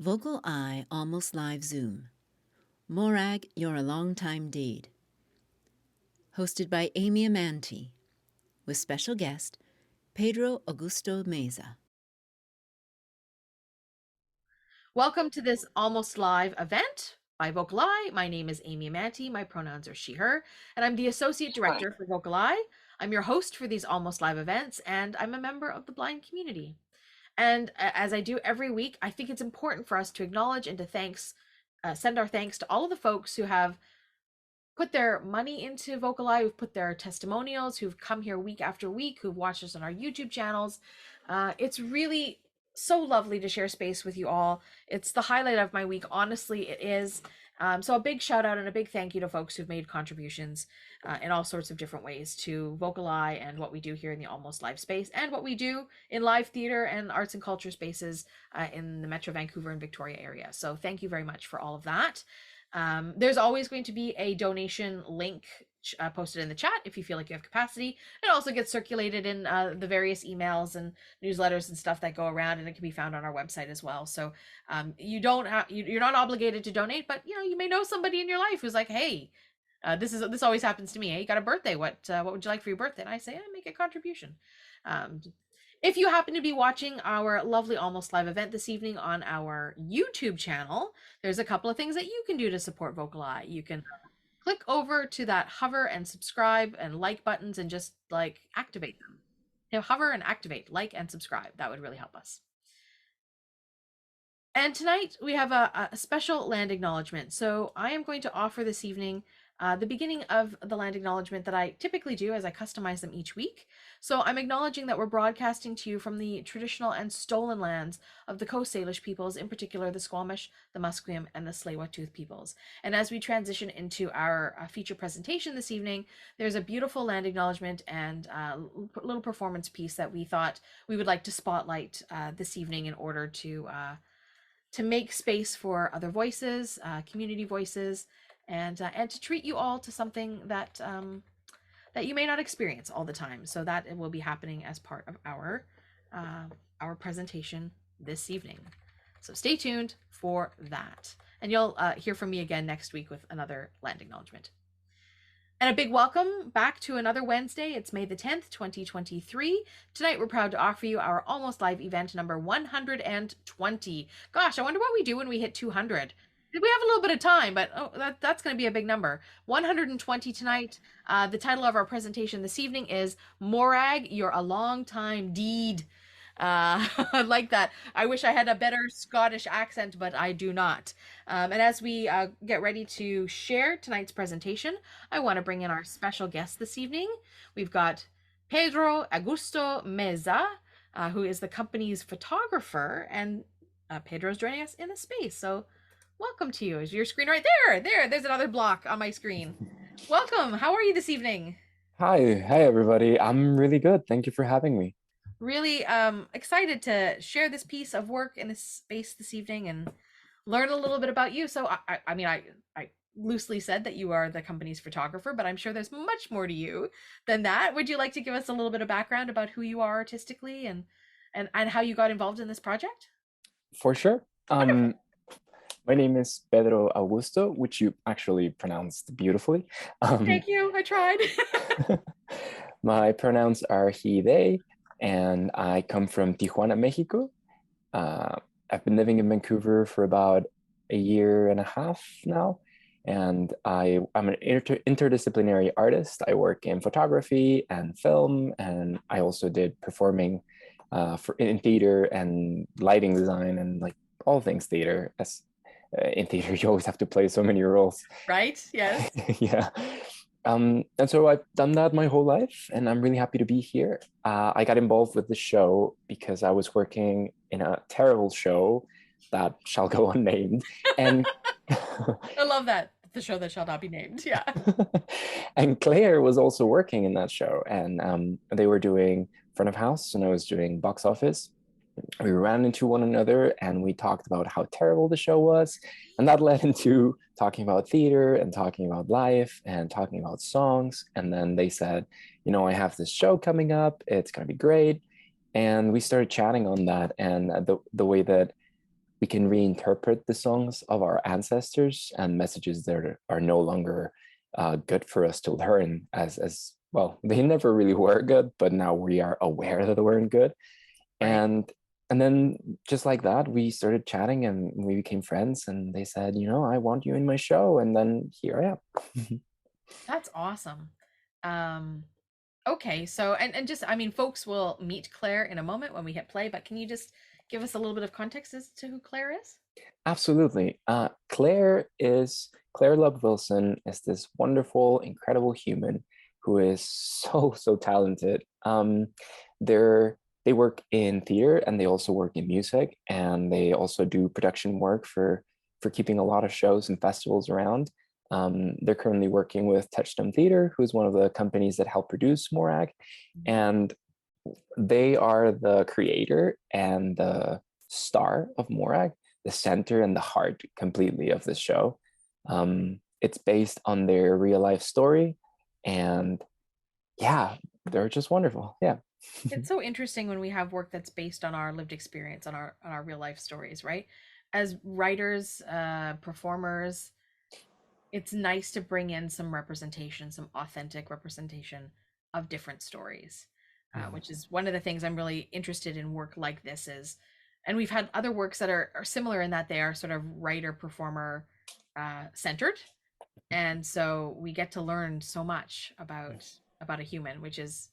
VocalEye Almost Live Zoom. Morag, You're a Long-Time Deid. Hosted by Amy Amantea, with special guest Pedro Augusto Meza. Welcome to this Almost Live event by VocalEye. My name is Amy Amantea. My pronouns are she, her, and I'm the Associate Director for VocalEye. I'm your host for these Almost Live events, and I'm a member of the blind community. And as I do every week, I think it's important for us to acknowledge and to send our thanks to all of the folks who have put their money into VocalEye, who've put their testimonials, who've come here week after week, who've watched us on our YouTube channels. It's really so lovely to share space with you all. It's the highlight of my week. Honestly, it is. So a big shout out and a big thank you to folks who've made contributions in all sorts of different ways to VocalEye and what we do here in the Almost Live space and what we do in live theater and arts and culture spaces in the Metro Vancouver and Victoria area. So thank you very much for all of that. There's always going to be a donation link posted in the chat if you feel like you have capacity. It also gets circulated in the various emails and newsletters and stuff that go around, and it can be found on our website as well. So you're not obligated to donate, but you may know somebody in your life who's like, hey, this always happens to me. Hey, you got a birthday? What would you like for your birthday? And I say, make a contribution. If you happen to be watching our lovely Almost Live event this evening on our YouTube channel, there's a couple of things that you can do to support VocalEye. You can click over to that hover and subscribe and like buttons and just like activate them. Hover and activate, like and subscribe. That would really help us. And tonight we have a special land acknowledgement. So I am going to offer this evening the beginning of the land acknowledgement that I typically do as I customize them each week. So I'm acknowledging that we're broadcasting to you from the traditional and stolen lands of the Coast Salish peoples, in particular the Squamish, the Musqueam, and the Tsleil-Waututh peoples. And as we transition into our feature presentation this evening, there's a beautiful land acknowledgement and little performance piece that we thought we would like to spotlight this evening in order to make space for other voices, community voices, and to treat you all to something that that you may not experience all the time. So that it will be happening as part of our presentation this evening. So stay tuned for that, and you'll hear from me again next week with another land acknowledgement. And a big welcome back to another Wednesday. It's May the 10th, 2023. Tonight, we're proud to offer you our Almost Live event number 120. Gosh, I wonder what we do when we hit 200. We have a little bit of time, but that's going to be a big number. 120 tonight. The title of our presentation this evening is Morag, You're a Long-Time Deid. I like that. I wish I had a better Scottish accent, but I do not. And as we get ready to share tonight's presentation, I want to bring in our special guest this evening. We've got Pedro Augusto Meza, who is the company's photographer, and Pedro's joining us in the space. So welcome to you. Is your screen right there? There's another block on my screen. Welcome. How are you this evening? Hi everybody. I'm really good. Thank you for having me. Really excited to share this piece of work in this space this evening and learn a little bit about you. So I loosely said that you are the company's photographer, but I'm sure there's much more to you than that. Would you like to give us a little bit of background about who you are artistically and how you got involved in this project? For sure. My name is Pedro Augusto, which you actually pronounced beautifully. Thank you. I tried. My pronouns are he, they, and I come from Tijuana, Mexico. I've been living in Vancouver for about a year and a half now, and I'm an interdisciplinary artist. I work in photography and film, and I also did performing in theater and lighting design and like all things theater. As in theater, you always have to play so many roles. Right? Yes. Yeah. And so I've done that my whole life, and I'm really happy to be here. I got involved with the show because I was working in a terrible show that shall go unnamed. And I love that. The show that shall not be named. Yeah. And Claire was also working in that show, and they were doing front of house, and I was doing box office. We ran into one another and we talked about how terrible the show was, and that led into talking about theater and talking about life and talking about songs. And then they said, I have this show coming up, it's going to be great. And we started chatting on that, and the way that we can reinterpret the songs of our ancestors and messages that are no longer good for us to learn as well. They never really were good, but now we are aware that they weren't good. Right. And then just like that, we started chatting and we became friends, and they said, I want you in my show. And then here I am. That's awesome. Okay, so and just I mean, folks will meet Claire in a moment when we hit play, but can you just give us a little bit of context as to who Claire is? Absolutely. Claire Love Wilson is this wonderful, incredible human who is so talented. They work in theater and they also work in music, and they also do production work for keeping a lot of shows and festivals around. They're currently working with Touchstone Theater, who's one of the companies that help produce Morag, and they are the creator and the star of Morag, the center and the heart completely of the show. It's based on their real life story, and yeah, they're just wonderful. Yeah. It's so interesting when we have work that's based on our lived experience, on our real life stories, right? As writers, performers, it's nice to bring in some representation, some authentic representation of different stories, which is one of the things I'm really interested in work like this is. And we've had other works that are similar in that they are sort of writer performer centered, and so we get to learn so much about a human, which is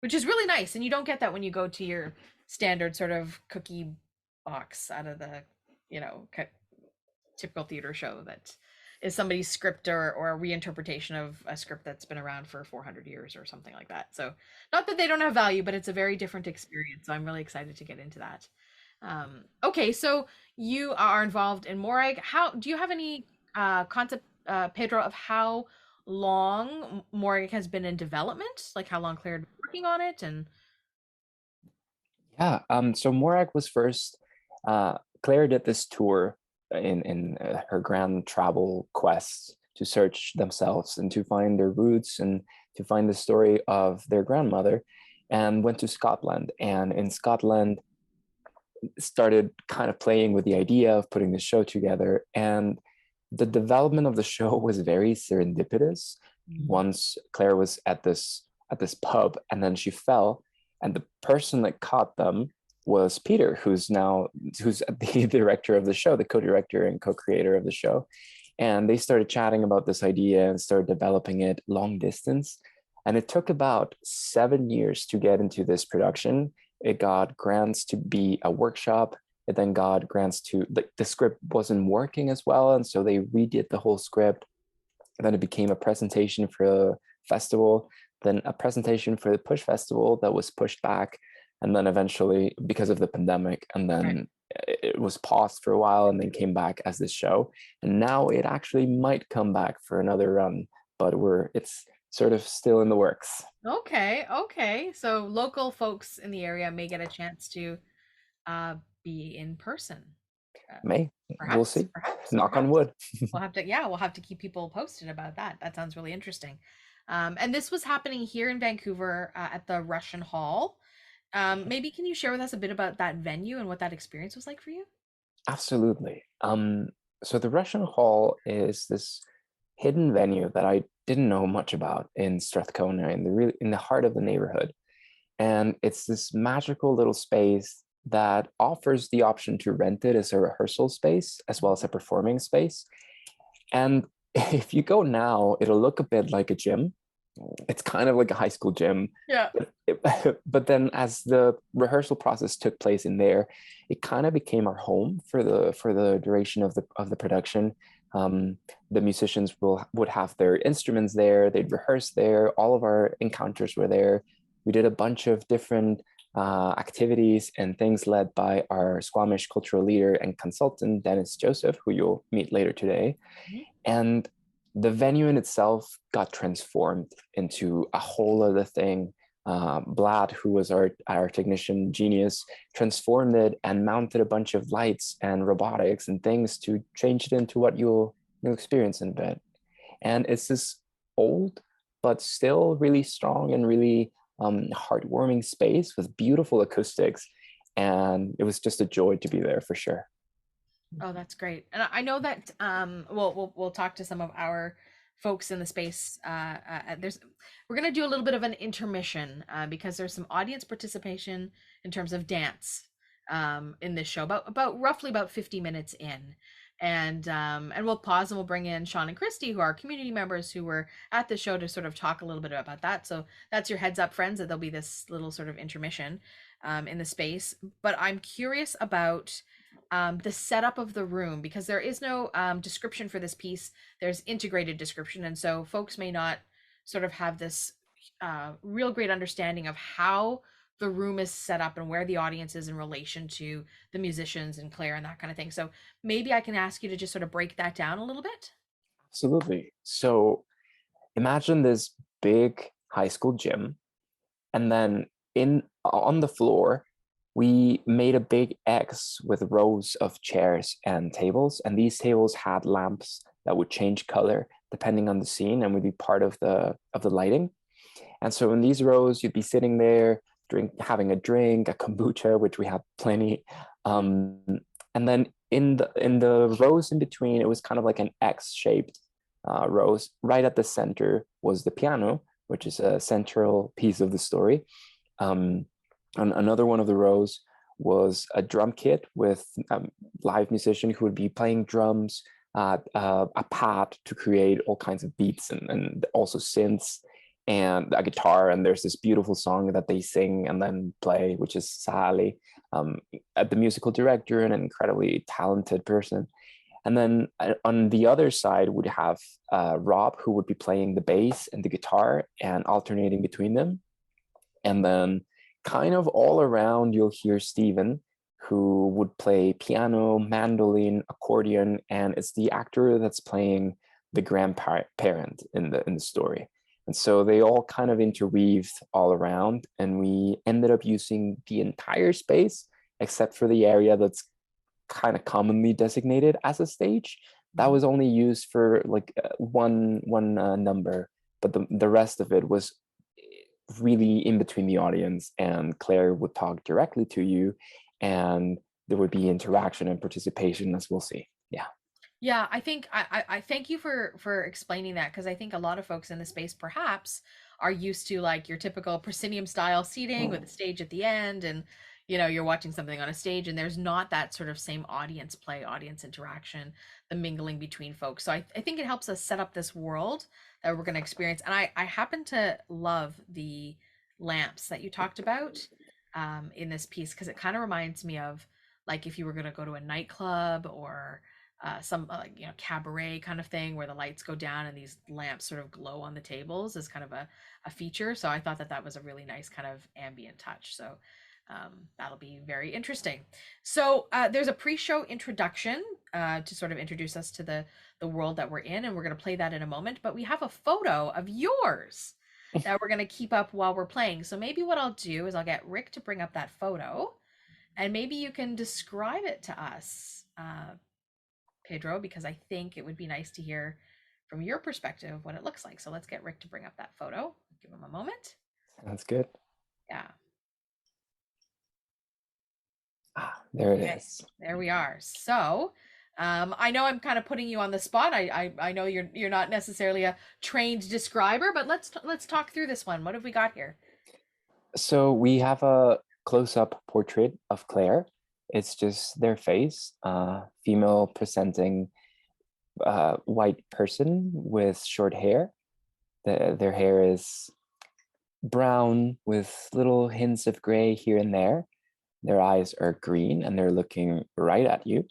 really nice. And you don't get that when you go to your standard sort of cookie box out of the typical theater show that is somebody's script or a reinterpretation of a script that's been around for 400 years or something like that. So not that they don't have value, but it's a very different experience. So I'm really excited to get into that. Okay, so you are involved in Morag. How do you have any concept, Pedro, of how long Morag has been in development? Like how long Claire had been working on it? And Yeah. So Morag was first. Claire did this tour in her grand travel quest to search themselves and to find their roots and to find the story of their grandmother, and went to Scotland. And in Scotland, started kind of playing with the idea of putting the show together. And the development of the show was very serendipitous. Once Claire was at this pub, and then she fell, and the person that caught them was Peter, who's the director of the show, the co-director and co-creator of the show. And they started chatting about this idea and started developing it long distance. And it took about 7 years to get into this production. It got grants to be a workshop. It then got grants to, the script wasn't working as well, and so they redid the whole script. And then it became a presentation for a festival, then a presentation for the Push Festival that was pushed back, and then eventually, because of the pandemic, and then it was paused for a while and then came back as this show. And now it actually might come back for another run, but it's sort of still in the works. okay. So local folks in the area may get a chance to be in person. May. We'll see. Knock on Perhaps. wood. We'll have to keep people posted about that. That sounds really interesting. And this was happening here in Vancouver at the Russian Hall. Maybe can you share with us a bit about that venue and what that experience was like for you? Absolutely. So the Russian Hall is this hidden venue that I didn't know much about in Strathcona, in the heart of the neighborhood. And it's this magical little space that offers the option to rent it as a rehearsal space as well as a performing space. And if you go now, it'll look a bit like a gym. It's kind of like a high school gym. Yeah. But then as the rehearsal process took place in there, it kind of became our home for the duration of the production. The musicians would have their instruments there. They'd rehearse there. All of our encounters were there. We did a bunch of different activities and things led by our Squamish cultural leader and consultant, Dennis Joseph, who you'll meet later today. And the venue in itself got transformed into a whole other thing. Blad, who was our technician genius, transformed it and mounted a bunch of lights and robotics and things to change it into what you'll experience in a bit. And it's this old, but still really strong and really heartwarming space with beautiful acoustics. And it was just a joy to be there for sure. Oh, that's great. And I know that we'll talk to some of our folks in the space. We're gonna do a little bit of an intermission because there's some audience participation in terms of dance in this show, about roughly about 50 minutes in. And we'll pause and we'll bring in Shawn and Kristy, who are community members who were at the show, to sort of talk a little bit about that. So that's your heads up, friends, that there'll be this little sort of intermission in the space. But I'm curious about the setup of the room, because there is no description for this piece. There's integrated description, and so folks may not sort of have this real great understanding of how the room is set up and where the audience is in relation to the musicians and Claire and that kind of thing. So maybe I can ask you to just sort of break that down a little bit. Absolutely. So imagine this big high school gym, and then on the floor, we made a big X with rows of chairs and tables, and these tables had lamps that would change color depending on the scene and would be part of the lighting. And so in these rows, you'd be sitting there, having a drink, a kombucha, which we have plenty. And then in the rows in between, it was kind of like an X-shaped rows. Right at the center was the piano, which is a central piece of the story. And another one of the rows was a drum kit with a live musician who would be playing drums, a pad to create all kinds of beats, and also synths, and a guitar. And there's this beautiful song that they sing and then play, which is Sally, the musical director, and an incredibly talented person. And then on the other side would have Rob, who would be playing the bass and the guitar and alternating between them. And then kind of all around, you'll hear Steven, who would play piano, mandolin, accordion, and it's the actor that's playing the grandparent in the story. And so they all kind of interweaved all around, and we ended up using the entire space except for the area that's kind of commonly designated as a stage. That was only used for like one number, but the rest of it was really in between the audience, and Claire would talk directly to you, and there would be interaction and participation, as we'll see. Yeah. Yeah, I think I thank you for explaining that, because I think a lot of folks in the space perhaps are used to like your typical proscenium style seating with a stage at the end, and you're watching something on a stage, and there's not that sort of same audience play, audience interaction, the mingling between folks. So I think it helps us set up this world that we're going to experience. And I happen to love the lamps that you talked about in this piece, because it kind of reminds me of like if you were going to go to a nightclub or some cabaret kind of thing where the lights go down and these lamps sort of glow on the tables is kind of a feature. So I thought that was a really nice kind of ambient touch. So that'll be very interesting. So there's a pre-show introduction to sort of introduce us to the world that we're in, and we're going to play that in a moment. But we have a photo of yours that we're going to keep up while we're playing. So maybe what I'll do is I'll get Rick to bring up that photo, and maybe you can describe it to us, Pedro, because I think it would be nice to hear from your perspective what it looks like. So let's get Rick to bring up that photo. Give him a moment. Sounds good. Yeah. There it is. There we are. So I know I'm kind of putting you on the spot. I know you're not necessarily a trained describer, but let's talk through this one. What have we got here? So we have a close-up portrait of Claire. It's just their face, female presenting white person with short hair. Their hair is brown with little hints of gray here and there. Their eyes are green and they're looking right at you.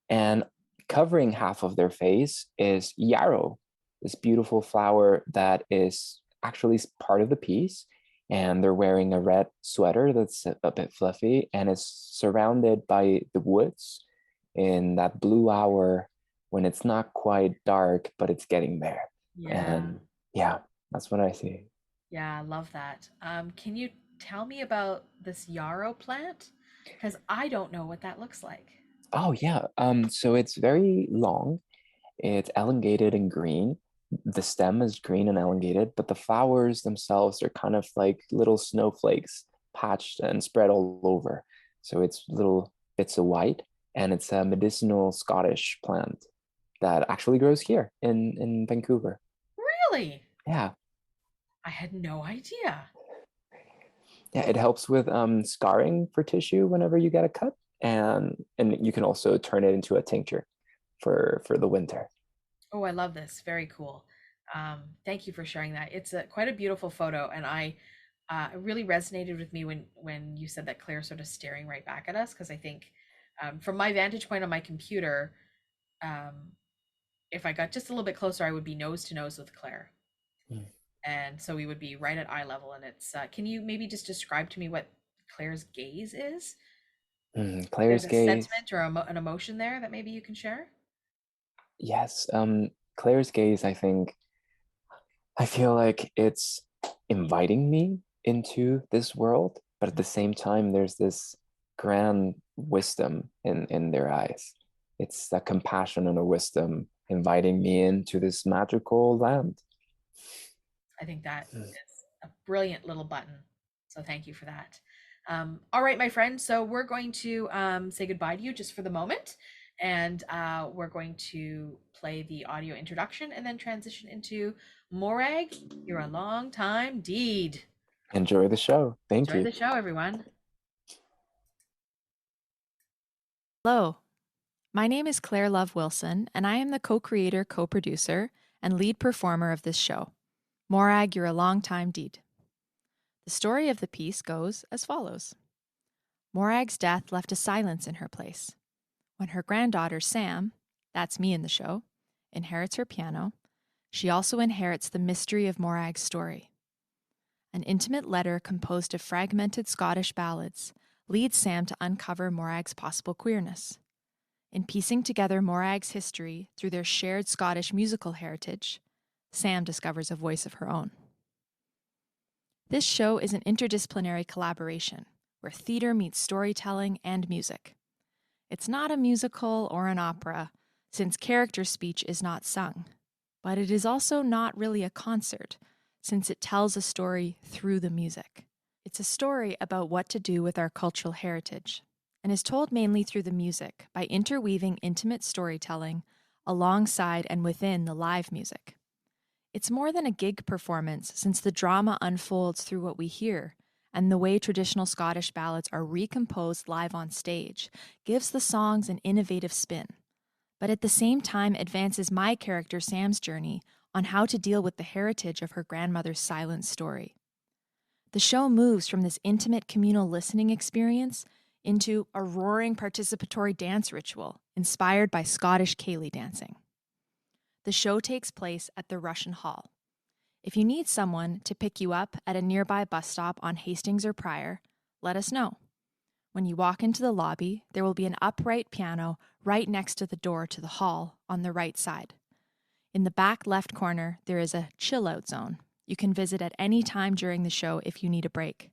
And covering half of their face is yarrow, this beautiful flower that is actually part of the piece. And they're wearing a red sweater that's a bit fluffy, and it's surrounded by the woods in that blue hour when it's not quite dark, but it's getting there. Yeah. And yeah, that's what I see. Yeah, I love that. Can you tell me about this yarrow plant? Because I don't know what that looks like. Oh yeah. So it's very long. It's elongated and green. The stem is green and elongated, but the flowers themselves are kind of like little snowflakes patched and spread all over. So it's little bits of white, and it's a medicinal Scottish plant that actually grows here in Vancouver. Really? Yeah. I had no idea. Yeah, it helps with scarring for tissue whenever you get a cut, and you can also turn it into a tincture for the winter. Oh, I love this. Very cool. Thank you for sharing that. It's quite a beautiful photo, and it really resonated with me when you said that Claire's sort of staring right back at us, because I think from my vantage point on my computer, um, if I got just a little bit closer, I would be nose to nose with Claire. Mm. And so we would be right at eye level. And it's, can you maybe just describe to me what Claire's gaze is? Claire's There's a gaze. sentiment or an emotion there that maybe you can share? Yes. Claire's gaze, I feel like it's inviting me into this world, but at the same time, there's this grand wisdom in their eyes. It's a compassion and a wisdom inviting me into this magical land. I think that is a brilliant little button. So thank you for that. All right, my friend. So we're going to say goodbye to you just for the moment. And we're going to play the audio introduction and then transition into Morag, you're a long time Deid. Enjoy the show. Thank Enjoy you. the show, everyone. Hello, my name is Claire Love Wilson, and I am the co-creator, co-producer, and lead performer of this show. Morag, you're a long time Deid. The story of the piece goes as follows. Morag's death left a silence in her place. When her granddaughter, Sam, that's me in the show, inherits her piano, she also inherits the mystery of Morag's story. An intimate letter composed of fragmented Scottish ballads leads Sam to uncover Morag's possible queerness. In piecing together Morag's history through their shared Scottish musical heritage, Sam discovers a voice of her own. This show is an interdisciplinary collaboration where theater meets storytelling and music. It's not a musical or an opera, since character speech is not sung, but it is also not really a concert, since it tells a story through the music. It's a story about what to do with our cultural heritage, and is told mainly through the music by interweaving intimate storytelling alongside and within the live music. It's more than a gig performance, since the drama unfolds through what we hear, and the way traditional Scottish ballads are recomposed live on stage gives the songs an innovative spin, but at the same time advances my character Sam's journey on how to deal with the heritage of her grandmother's silent story. The show moves from this intimate communal listening experience into a roaring participatory dance ritual inspired by Scottish ceilidh dancing. The show takes place at the Russian Hall. If you need someone to pick you up at a nearby bus stop on Hastings or Pryor, let us know. When you walk into the lobby, there will be an upright piano right next to the door to the hall on the right side. In the back left corner, there is a chill-out zone. You can visit at any time during the show if you need a break.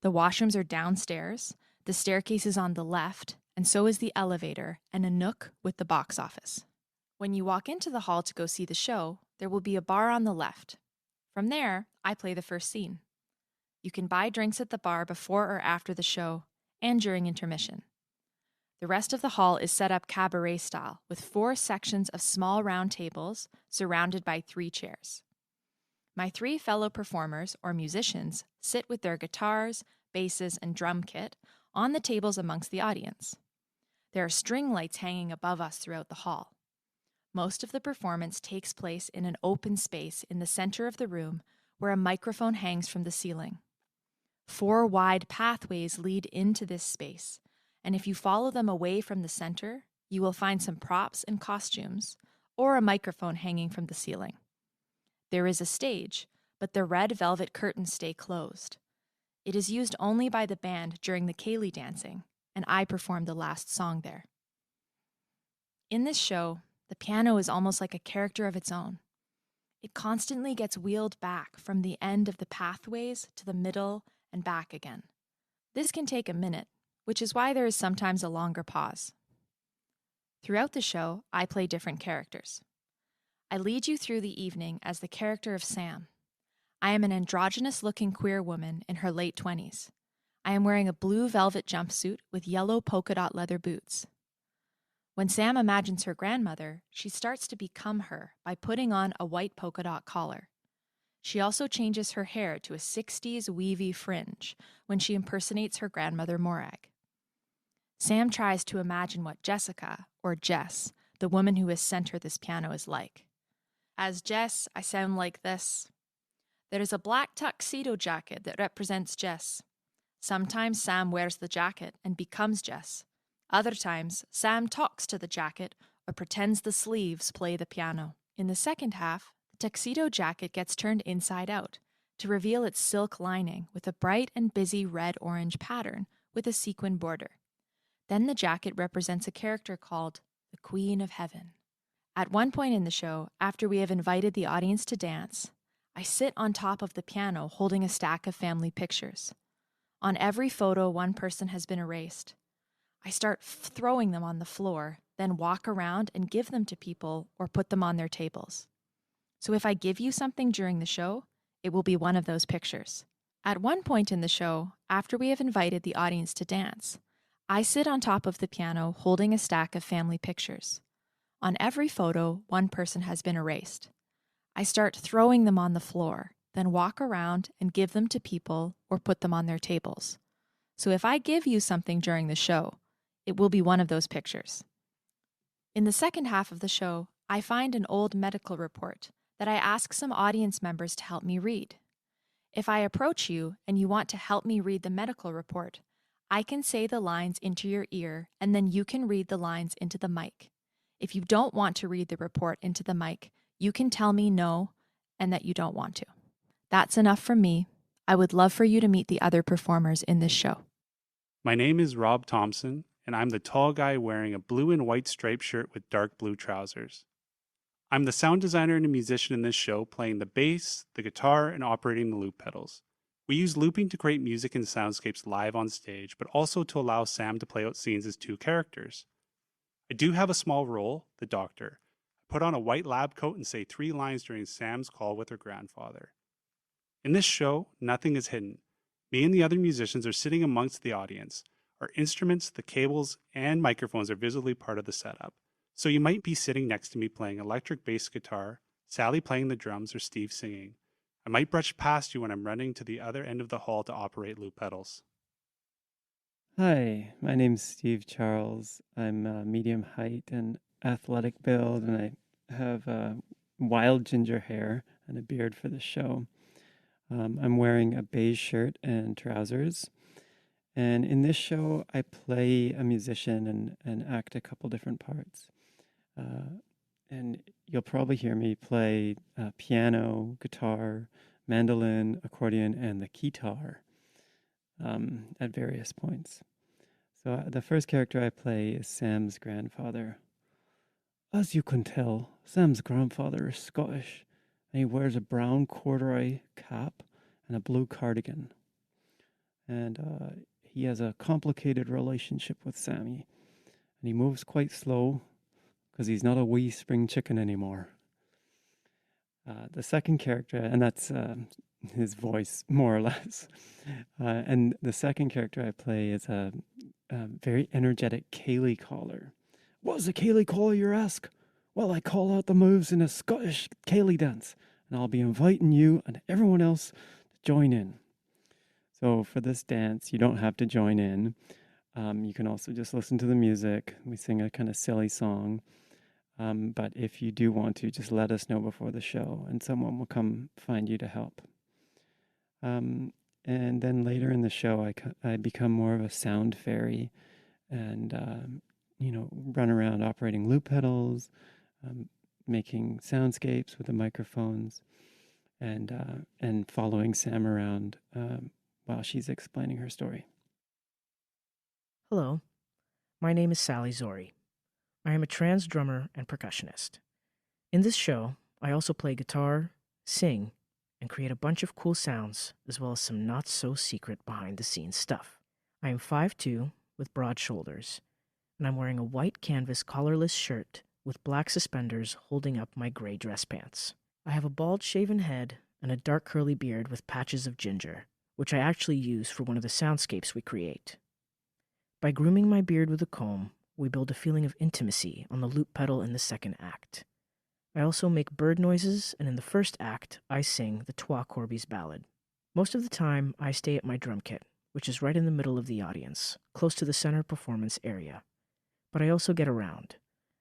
The washrooms are downstairs, the staircase is on the left, and so is the elevator and a nook with the box office. When you walk into the hall to go see the show, there will be a bar on the left. From there, I play the first scene. You can buy drinks at the bar before or after the show, and during intermission. The rest of the hall is set up cabaret style, with 4 sections of small round tables surrounded by 3 chairs. My 3 fellow performers, or musicians, sit with their guitars, basses, and drum kit on the tables amongst the audience. There are string lights hanging above us throughout the hall. Most of the performance takes place in an open space in the center of the room where a microphone hangs from the ceiling. 4 wide pathways lead into this space, and if you follow them away from the center, you will find some props and costumes, or a microphone hanging from the ceiling. There is a stage, but the red velvet curtains stay closed. It is used only by the band during the ceilidh dancing, and I performed the last song there. In this show, the piano is almost like a character of its own. It constantly gets wheeled back from the end of the pathways to the middle and back again. This can take a minute, which is why there is sometimes a longer pause. Throughout the show, I play different characters. I lead you through the evening as the character of Sam. I am an androgynous-looking queer woman in her late 20s. I am wearing a blue velvet jumpsuit with yellow polka dot leather boots. When Sam imagines her grandmother, she starts to become her by putting on a white polka dot collar. She also changes her hair to a 60s weavy fringe when she impersonates her grandmother Morag. Sam tries to imagine what Jessica, or Jess, the woman who has sent her this piano, is like. As Jess, I sound like this. There is a black tuxedo jacket that represents Jess. Sometimes Sam wears the jacket and becomes Jess. Other times, Sam talks to the jacket or pretends the sleeves play the piano. In the second half, the tuxedo jacket gets turned inside out to reveal its silk lining with a bright and busy red-orange pattern with a sequin border. Then the jacket represents a character called the Queen of Heaven. At one point in the show, after we have invited the audience to dance, I sit on top of the piano holding a stack of family pictures. On every photo, one person has been erased. I start throwing them on the floor, then walk around and give them to people or put them on their tables. So if I give you something during the show, it will be one of those pictures. At one point in the show, after we have invited the audience to dance, I sit on top of the piano holding a stack of family pictures. On every photo, one person has been erased. I start throwing them on the floor, then walk around and give them to people or put them on their tables. So if I give you something during the show, it will be one of those pictures. In the second half of the show, I find an old medical report that I ask some audience members to help me read. If I approach you and you want to help me read the medical report, I can say the lines into your ear and then you can read the lines into the mic. If you don't want to read the report into the mic, you can tell me no and that you don't want to. That's enough from me. I would love for you to meet the other performers in this show. My name is Rob Thompson, and I'm the tall guy wearing a blue and white striped shirt with dark blue trousers. I'm the sound designer and a musician in this show, playing the bass, the guitar, and operating the loop pedals. We use looping to create music and soundscapes live on stage, but also to allow Sam to play out scenes as two characters. I do have a small role, the doctor. I put on a white lab coat and say 3 lines during Sam's call with her grandfather. In this show, nothing is hidden. Me and the other musicians are sitting amongst the audience. Our instruments, the cables, and microphones are visibly part of the setup. So you might be sitting next to me playing electric bass guitar, Sally playing the drums, or Steve singing. I might brush past you when I'm running to the other end of the hall to operate loop pedals. Hi, my name's Steve Charles. I'm medium height and athletic build, and I have wild ginger hair and a beard for the show. I'm wearing a beige shirt and trousers. And in this show, I play a musician and act a couple different parts. And you'll probably hear me play piano, guitar, mandolin, accordion, and the keytar at various points. So the first character I play is Sam's grandfather. As you can tell, Sam's grandfather is Scottish, and he wears a brown corduroy cap and a blue cardigan. And he has a complicated relationship with Sammy, and he moves quite slow because he's not a wee spring chicken anymore. The second character, and that's his voice, more or less. And the second character I play is a very energetic Cayley caller. What's a Cayley caller, you ask? Well, I call out the moves in a Scottish Cayley dance, and I'll be inviting you and everyone else to join in. So for this dance, you don't have to join in. You can also just listen to the music. We sing a kind of silly song. But if you do want to, just let us know before the show, and someone will come find you to help. And then later in the show, I become more of a sound fairy and, run around operating loop pedals, making soundscapes with the microphones, and following Sam around while she's explaining her story. Hello, my name is Sally Zori. I am a trans drummer and percussionist. In this show, I also play guitar, sing, and create a bunch of cool sounds, as well as some not-so-secret behind-the-scenes stuff. I am 5'2", with broad shoulders, and I'm wearing a white canvas collarless shirt with black suspenders holding up my gray dress pants. I have a bald shaven head and a dark curly beard with patches of ginger, which I actually use for one of the soundscapes we create. By grooming my beard with a comb, we build a feeling of intimacy on the loop pedal in the second act. I also make bird noises, and in the first act, I sing the Trois Corbies ballad. Most of the time, I stay at my drum kit, which is right in the middle of the audience, close to the center performance area. But I also get around.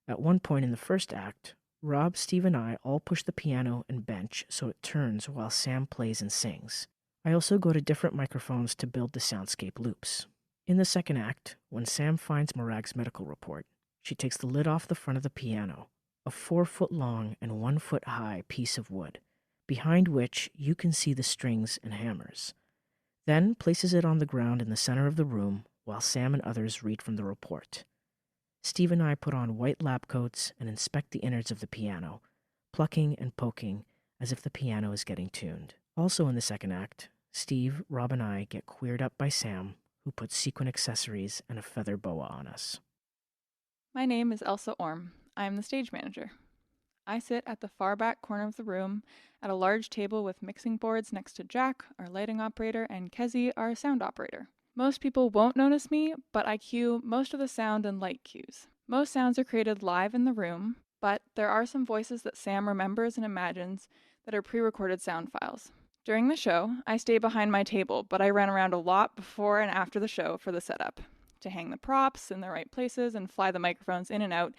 At one point in the first act, Rob, Steve, and I all push the piano and bench so it turns while Sam plays and sings. I also go to different microphones to build the soundscape loops. In the second act, when Sam finds Morag's medical report, she takes the lid off the front of the piano, a 4-foot-long and 1-foot-high piece of wood, behind which you can see the strings and hammers, then places it on the ground in the center of the room while Sam and others read from the report. Steve and I put on white lab coats and inspect the innards of the piano, plucking and poking as if the piano is getting tuned. Also in the second act, Steve, Rob, and I get queered up by Sam, who puts sequin accessories and a feather boa on us. My name is Elsa Orm. I am the stage manager. I sit at the far back corner of the room at a large table with mixing boards next to Jack, our lighting operator, and Kezi, our sound operator. Most people won't notice me, but I cue most of the sound and light cues. Most sounds are created live in the room, but there are some voices that Sam remembers and imagines that are pre-recorded sound files. During the show, I stay behind my table, but I run around a lot before and after the show for the setup, to hang the props in the right places and fly the microphones in and out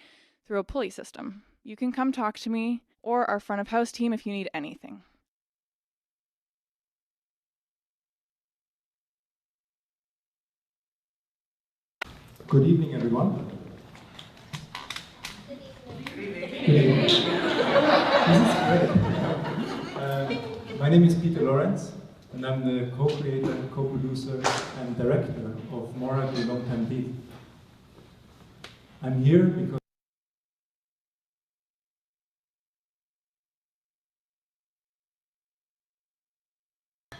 through a pulley system. You can come talk to me or our front of house team if you need anything. Good evening, everyone. Good evening. This is great. My name is Peter Lawrence, and I'm the co-creator, co-producer, and director of Morag, a long-time Deid. I'm here because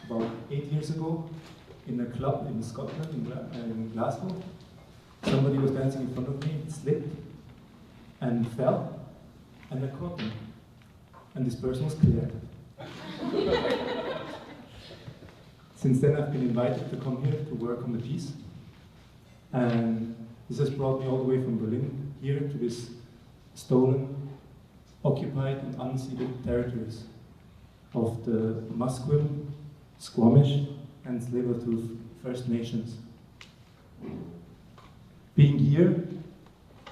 about 8 years ago, in a club in Scotland, in Glasgow, somebody was dancing in front of me, slipped, and fell, and I caught him. And this person was cleared. Since then I've been invited to come here to work on the piece. And this has brought me all the way from Berlin here to this stolen, occupied and unceded territories of the Musqueam, Squamish and Tsleil-Waututh First Nations. Being here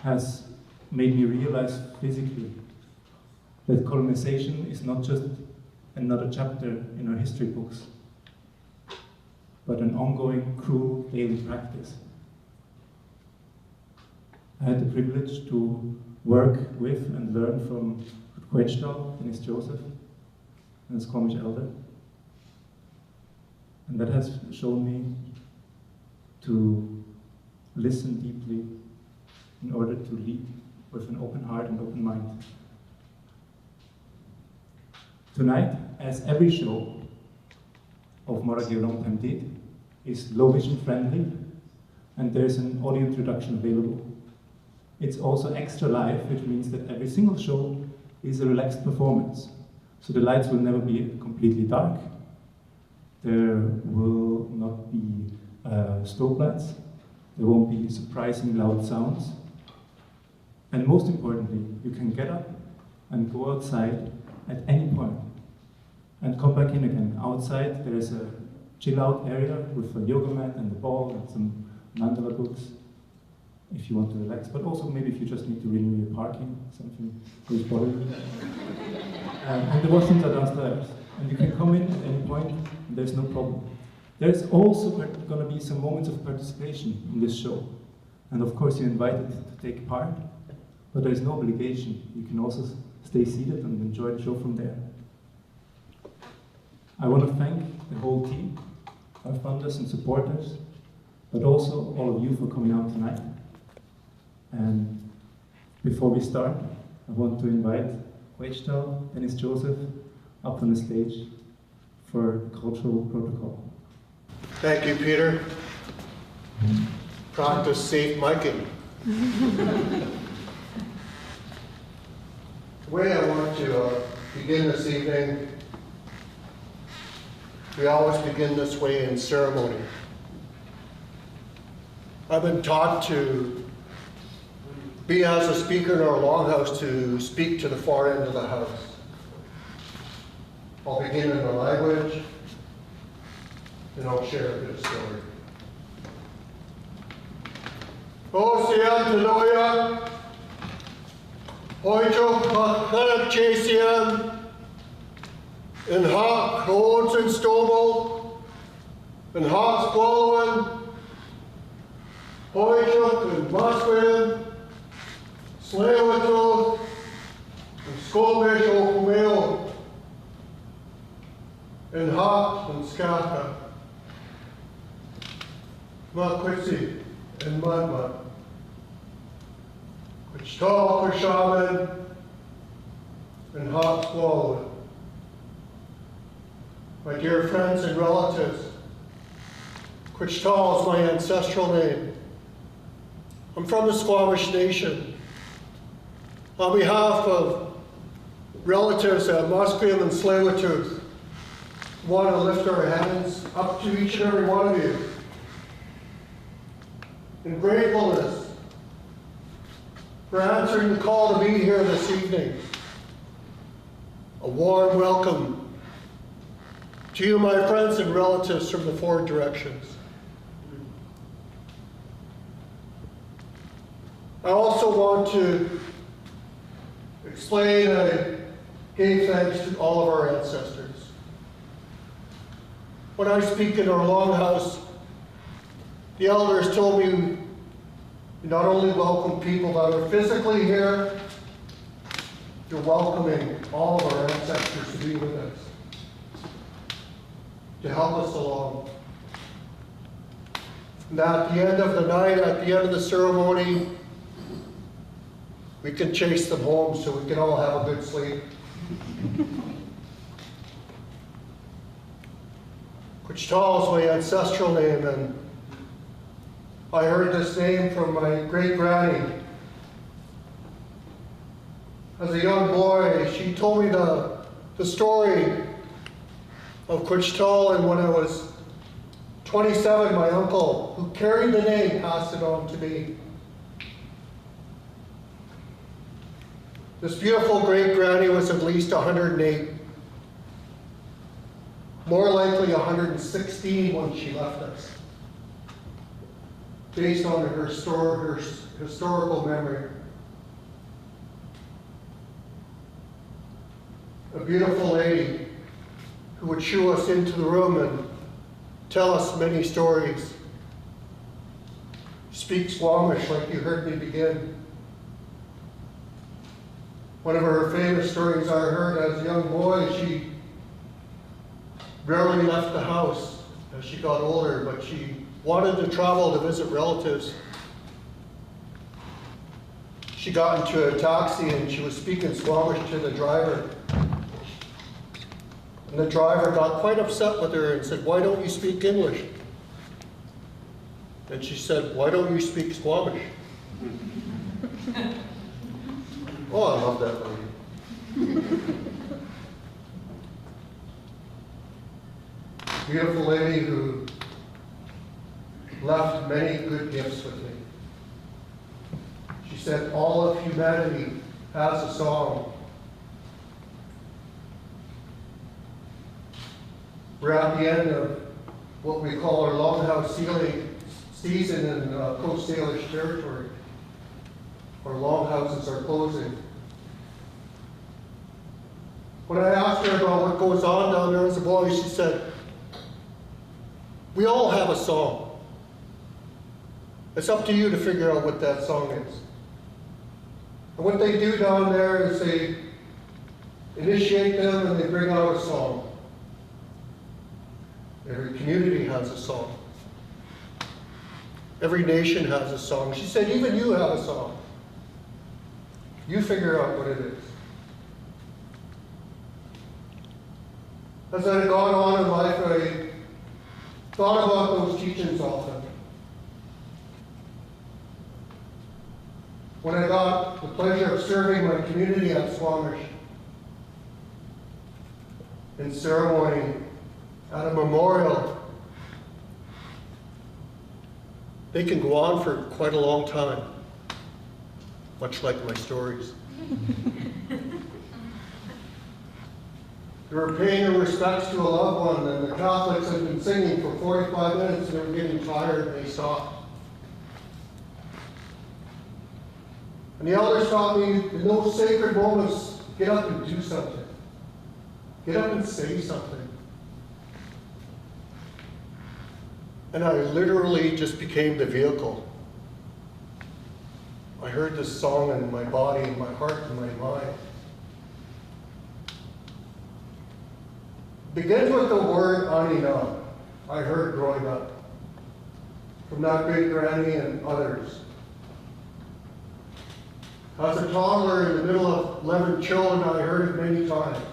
has made me realize physically that colonization is not just another chapter in our history books, but an ongoing, cruel daily practice. I had the privilege to work with and learn from Quechtal, Dennis Joseph, and the Squamish elder. And that has shown me to listen deeply in order to lead with an open heart and open mind. Tonight, as every show of Morag, a long-time Deid, is low vision friendly, and there's an audio introduction available. It's also extra live, which means that every single show is a relaxed performance. So the lights will never be completely dark. There will not be strobe lights. There won't be surprising loud sounds. And most importantly, you can get up and go outside at any point and come back in again. Outside, there is a chill out area with a yoga mat and a ball and some mandala books if you want to relax, but also maybe if you just need to renew your parking, something is bothering you. And the washrooms are downstairs, and you can come in at any point, and there's no problem. There's also going to be some moments of participation in this show, and of course you're invited to take part, but there's no obligation. You can also stay seated and enjoy the show from there. I want to thank the whole team, our funders and supporters, but also all of you for coming out tonight. And before we start, I want to invite Quechtal, Dennis Joseph, up on the stage for the cultural protocol. Thank you, Peter. Practice safe miking. The way I want to begin this evening, we always begin this way in ceremony. I've been taught to be as a speaker in our longhouse to speak to the far end of the house. I'll begin in the language, and I'll share a bit of story. O siam teloya, oicho pakanap chasiam, and hawk holds and stobel, and hawk swallowing, oicho and musquin, slewito, and skobish okumeo, and hawk and skaka, makwitsi and mudmud, which tall for shaman, and hawk swallowing. My dear friends and relatives, Quichtal is my ancestral name. I'm from the Squamish Nation. On behalf of relatives at Musqueam and Tsleil-Waututh, I want to lift our hands up to each and every one of you in gratefulness for answering the call to be here this evening. A warm welcome to you, my friends and relatives from the four directions. I also want to explain I gave thanks to all of our ancestors. When I speak in our longhouse, the elders told me you not only welcome people that are physically here, you're welcoming all of our ancestors to be with us, to help us along. And at the end of the night, at the end of the ceremony, we can chase them home so we can all have a good sleep. Quichtal is my ancestral name, and I heard this name from my great granny. As a young boy, she told me the story of Quichtal, and when I was 27, my uncle, who carried the name, passed it on to me. This beautiful great granny was at least 108, more likely 116 when she left us, based on her historical memory. A beautiful lady who would shoo us into the room and tell us many stories. Speak Squamish like you heard me begin. One of her famous stories I heard as a young boy, she rarely left the house as she got older, but she wanted to travel to visit relatives. She got into a taxi and she was speaking Squamish to the driver. And the driver got quite upset with her and said, "Why don't you speak English?" And she said, "Why don't you speak Squamish?" Oh, I love that lady. Beautiful lady who left many good gifts with me. She said, all of humanity has a song. We're at the end of what we call our longhouse season in Coast Salish territory. Our longhouses are closing. When I asked her about what goes on down there as a boy, she said, we all have a song. It's up to you to figure out what that song is. And what they do down there is they initiate them and they bring out a song. Every community has a song. Every nation has a song. She said, even you have a song. You figure out what it is. As I had gone on in life, I thought about those teachings often. When I got the pleasure of serving my community at Squamish in ceremony at a memorial, they can go on for quite a long time. much like my stories. They were paying their respects to a loved one, and the Catholics had been singing for 45 minutes, and they were getting tired, and they stopped. And the elders taught me, in those sacred moments, get up and do something. Get up and say something. And I literally just became the vehicle. I heard this song in my body, in my heart, in my mind. Begins with the word Anina, I heard growing up, from that great granny and others. As a toddler in the middle of 11 children, I heard it many times,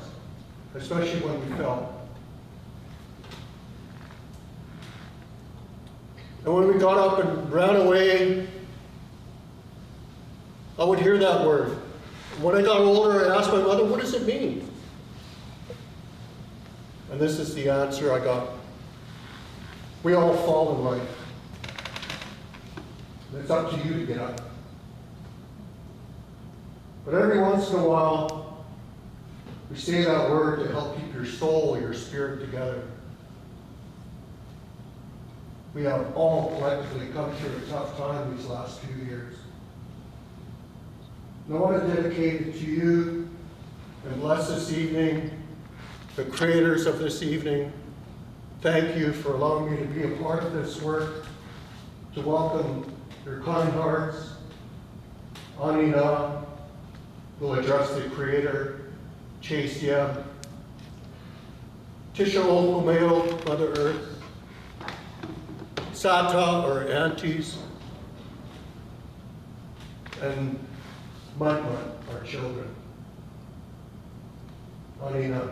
especially when we fell. And when we got up and ran away, I would hear that word. When I got older, I asked my mother, what does it mean? And this is the answer I got. We all fall in life. And it's up to you to get up. But every once in a while, we say that word to help keep your soul, your spirit together. We have all collectively come through a tough time these last few years. And I want to dedicate it to you and bless this evening, the creators of this evening. Thank you for allowing me to be a part of this work, to welcome your kind hearts. Anina will address the Creator, Chasia, Tisha Okumeo, Mother Earth, Sata, or aunties, and Mudmud, our children. Anina.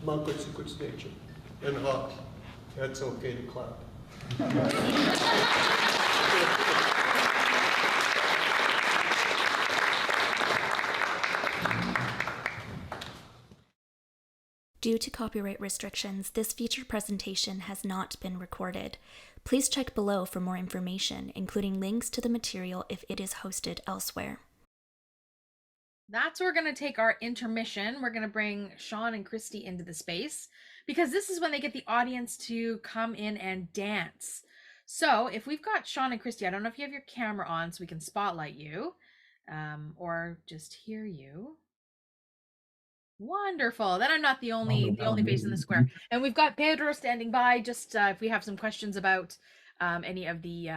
come on, good stage. And hot. That's okay to clap. Due to copyright restrictions, this featured presentation has not been recorded. Please check below for more information, including links to the material if it is hosted elsewhere. That's where we're going to take our intermission. We're going to bring Shawn and Kristy into the space because this is when they get the audience to come in and dance. So if we've got Shawn and Kristy, I don't know if you have your camera on so we can spotlight you or just hear you. Wonderful. Then I'm not the only face in the square. And we've got Pedro standing by just if we have some questions about any of the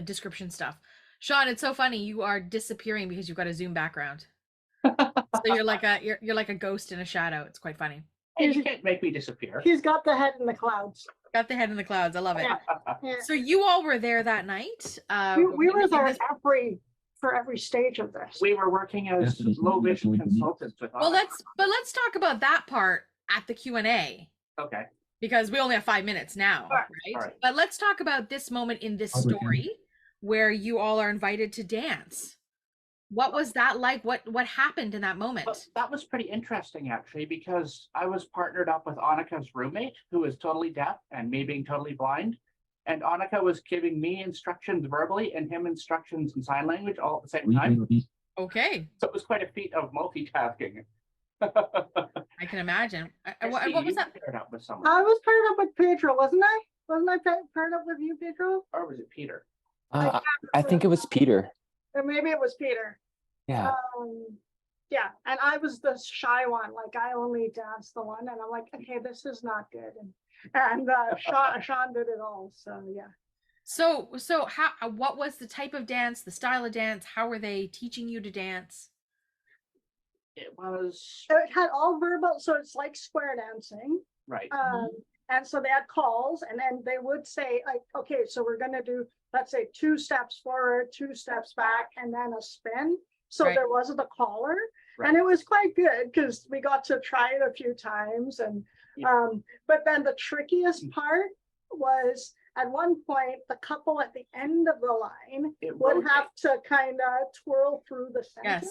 description stuff. Shawn, it's so funny. You are disappearing because you've got a Zoom background. So you're like a ghost in a shadow. It's quite funny. Hey, you can't make me disappear. He's got the head in the clouds. Got the head in the clouds. I love it. Yeah. So you all were there that night. We were there for every stage of this. We were working as low vision consultants with let's talk about that part at the Q&A. Okay. Because we only have 5 minutes now, right? Right. But let's talk about this moment in this story where you all are invited to dance. What was that like? What happened in that moment? Well, that was pretty interesting, actually, because I was partnered up with Annika's roommate, who is totally deaf, and me being totally blind. And Annika was giving me instructions verbally and him instructions in sign language all at the same time. Okay. So it was quite a feat of multitasking. I can imagine. What was that? Paired up with someone. I was paired up with Pedro, wasn't I? Wasn't I paired up with you, Pedro? Or was it Peter? I think it was Peter. Or maybe it was Peter. Yeah. Yeah, and I was the shy one. Like I only danced the one, and I'm like, okay, this is not good. And Shawn did it all. So yeah. So what was the type of dance, the style of dance? How were they teaching you to dance? It had all verbal, so it's like square dancing. Right. And so they had calls, and then they would say, like, okay, so we're gonna do, let's say 2 steps forward, 2 steps back, and then a spin. So there wasn't a caller. Right. And it was quite good because we got to try it a few times. And but then the trickiest part was at one point, the couple at the end of the line would have to kind of twirl through the center. Yes.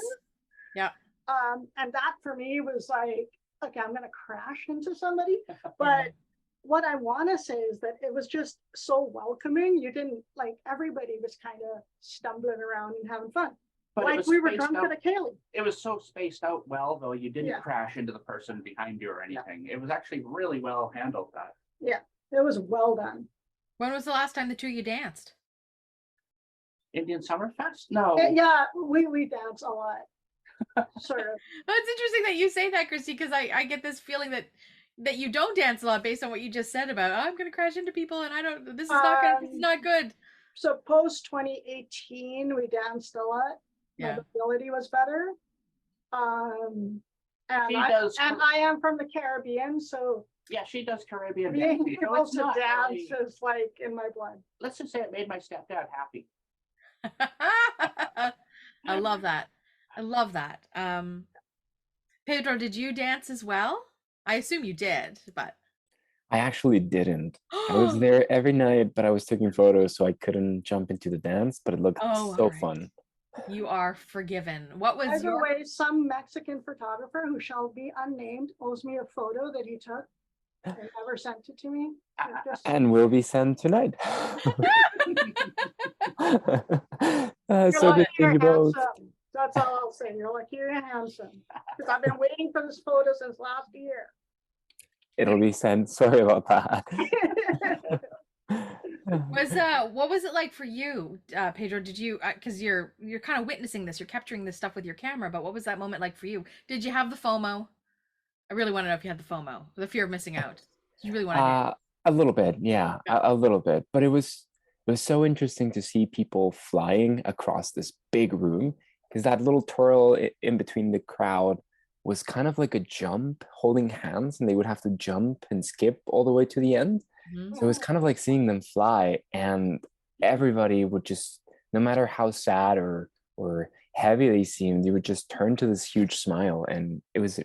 Yeah. And that for me was like, okay, I'm going to crash into somebody. But what I want to say is that it was just so welcoming. You didn't, like, everybody was kind of stumbling around and having fun. But like we were drunk at a Kaylee. It was so spaced out well, though. You didn't crash into the person behind you or anything. It was actually really well handled. That. Yeah, it was well done. When was the last time the two of you danced? Indian Summerfest? No. Yeah, we dance a lot. Sort of. Well, it's interesting that you say that, Kristy, because I get this feeling that you don't dance a lot based on what you just said about, I'm going to crash into people and I don't. This is not good. So post 2018, we danced a lot. Yeah. My ability was better. And I am from the Caribbean, so yeah, she does Caribbean being dance. able to dance is like in my blood. Let's just say it made my stepdad happy. I love that. I love that. Pedro, did you dance as well? I assume you did, but I actually didn't. I was there every night, but I was taking photos, so I couldn't jump into the dance, but it looked so fun. You are forgiven. What was By the way, some Mexican photographer who shall be unnamed owes me a photo that he took and never sent it to me. And will be sent tonight. So good to you both. That's all I'll say. You're lucky you're handsome. Because I've been waiting for this photo since last year. It'll be sent. Sorry about that. What was it like for you, Pedro? Did you, because you're kind of witnessing this, you're capturing this stuff with your camera, but what was that moment like for you? Did you have the FOMO? I really want to know if you had the FOMO, the fear of missing out. Did you really want to a little bit, yeah, a little bit. But it was so interesting to see people flying across this big room, because that little twirl in between the crowd was kind of like a jump, holding hands, and they would have to jump and skip all the way to the end. Mm-hmm. So it was kind of like seeing them fly, and everybody would just, no matter how sad or heavy they seemed, they would just turn to this huge smile, and it was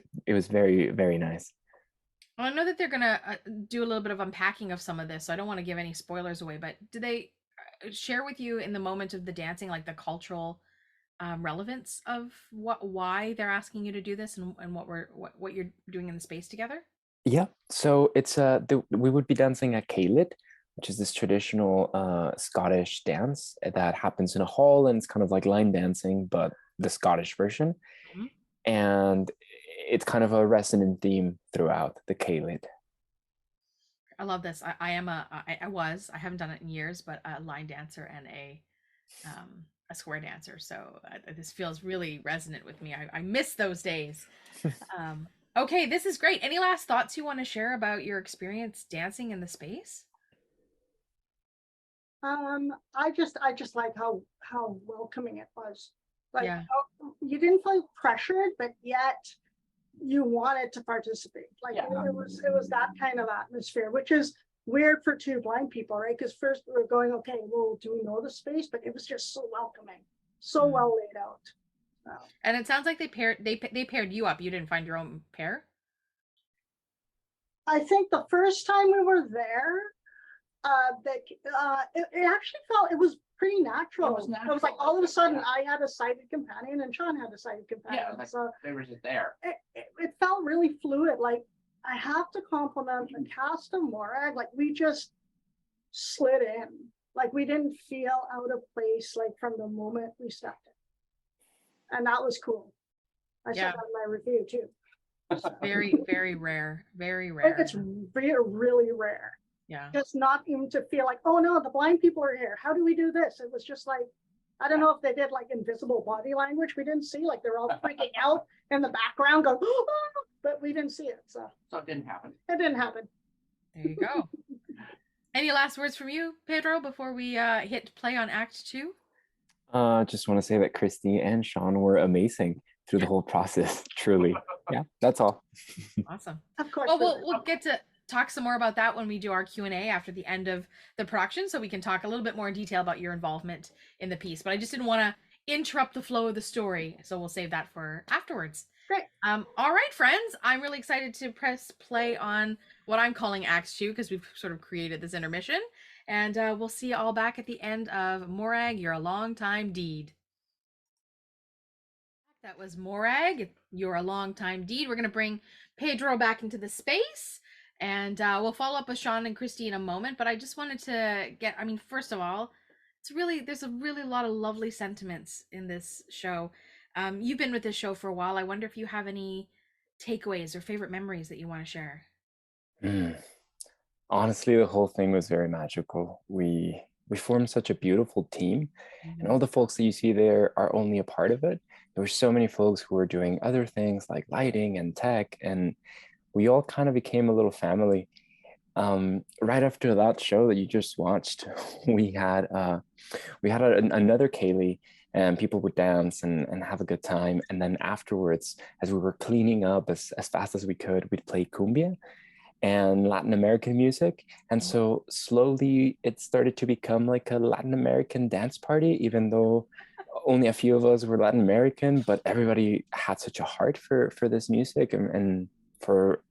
very, very nice. Well, I know that they're gonna do a little bit of unpacking of some of this, so I don't want to give any spoilers away. But do they share with you in the moment of the dancing, like the cultural relevance of why they're asking you to do this, and what you're doing in the space together? Yeah, so it's we would be dancing a Caelet, which is this traditional Scottish dance that happens in a hall, and it's kind of like line dancing, but the Scottish version. Mhm. And it's kind of a resonant theme throughout the Caelet. I love this. I haven't done it in years, but a line dancer and a square dancer. So this feels really resonant with me. I miss those days. Okay, this is great. Any last thoughts you want to share about your experience dancing in the space? I just like how welcoming it was. Like, Yeah. you didn't feel pressured, but yet you wanted to participate. Like, Yeah. it was that kind of atmosphere, which is weird for two blind people, right? Because first we were going, okay, well, do we know the space? But it was just so welcoming, so well laid out. And it sounds like they paired you up. You didn't find your own pair? I think the first time we were there, it actually felt, it was pretty natural. It was natural. It was like all of a sudden I had a sighted companion and Shawn had a sighted companion. Yeah, like so they were just there. it felt really fluid. Like, I have to compliment the cast of Morag. Like, we just slid in. Like, we didn't feel out of place, like, from the moment we stepped in. And that was cool. I said that in my review too. Very, very rare. Very rare. It's really rare. Yeah. Just not even to feel like, oh no, the blind people are here. How do we do this? It was just like, I don't know if they did like invisible body language. We didn't see, like they're all freaking out in the background going, oh, but we didn't see it. So it didn't happen. It didn't happen. There you go. Any last words from you, Pedro, before we hit play on Act 2? Just want to say that Kristy and Shawn were amazing through the whole process. Truly. Yeah, that's all. Awesome. Of course. Well, we'll get to talk some more about that when we do our Q&A after the end of the production, so we can talk a little bit more in detail about your involvement in the piece. But I just didn't want to interrupt the flow of the story, so we'll save that for afterwards. Great. All right, friends. I'm really excited to press play on what I'm calling Act 2, because we've sort of created this intermission. And we'll see you all back at the end of Morag, You're a Long Time Deid. That was Morag, You're a Long Time Deid. We're going to bring Pedro back into the space, and we'll follow up with Shawn and Kristy in a moment. But I just wanted to get, first of all, there's a really lot of lovely sentiments in this show. You've been with this show for a while. I wonder if you have any takeaways or favorite memories that you want to share. Honestly, the whole thing was very magical. We formed such a beautiful team, and all the folks that you see there are only a part of it. There were so many folks who were doing other things like lighting and tech, and we all kind of became a little family. Right after that show that you just watched, we had another Kaylee, and people would dance and have a good time. And then afterwards, as we were cleaning up as fast as we could, we'd play cumbia and Latin American music. And so slowly it started to become like a Latin American dance party, even though only a few of us were Latin American, but everybody had such a heart for this music, and for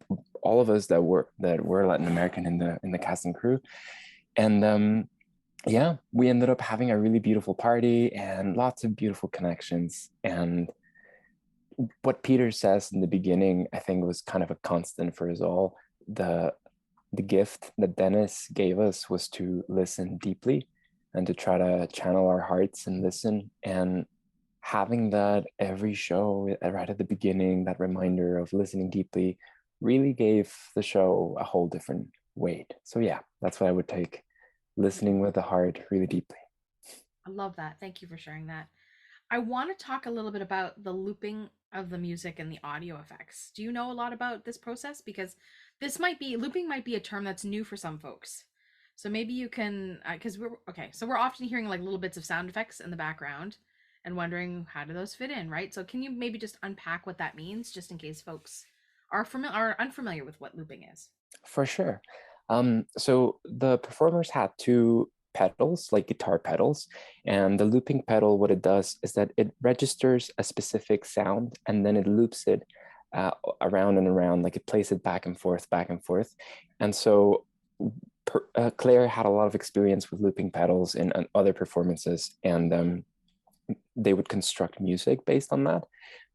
all of us that were Latin American in the cast and crew. And yeah, we ended up having a really beautiful party and lots of beautiful connections. And what Peter says in the beginning, I think, was kind of a constant for us all. The gift that Dennis gave us was to listen deeply and to try to channel our hearts and listen. And having that every show right at the beginning, that reminder of listening deeply, really gave the show a whole different weight. So yeah, that's what I would take. Listening with the heart really deeply. I love that. Thank you for sharing that. I want to talk a little bit about the looping of the music and the audio effects. Do you know a lot about this process? Because looping might be a term that's new for some folks. So maybe you can, because we're often hearing like little bits of sound effects in the background and wondering, how do those fit in, right? So can you maybe just unpack what that means, just in case folks are unfamiliar with what looping is? For sure. So the performers had two pedals, like guitar pedals, and the looping pedal, what it does is that it registers a specific sound and then it loops it around and around, like it plays it back and forth, back and forth. And so Claire had a lot of experience with looping pedals in other performances, and they would construct music based on that.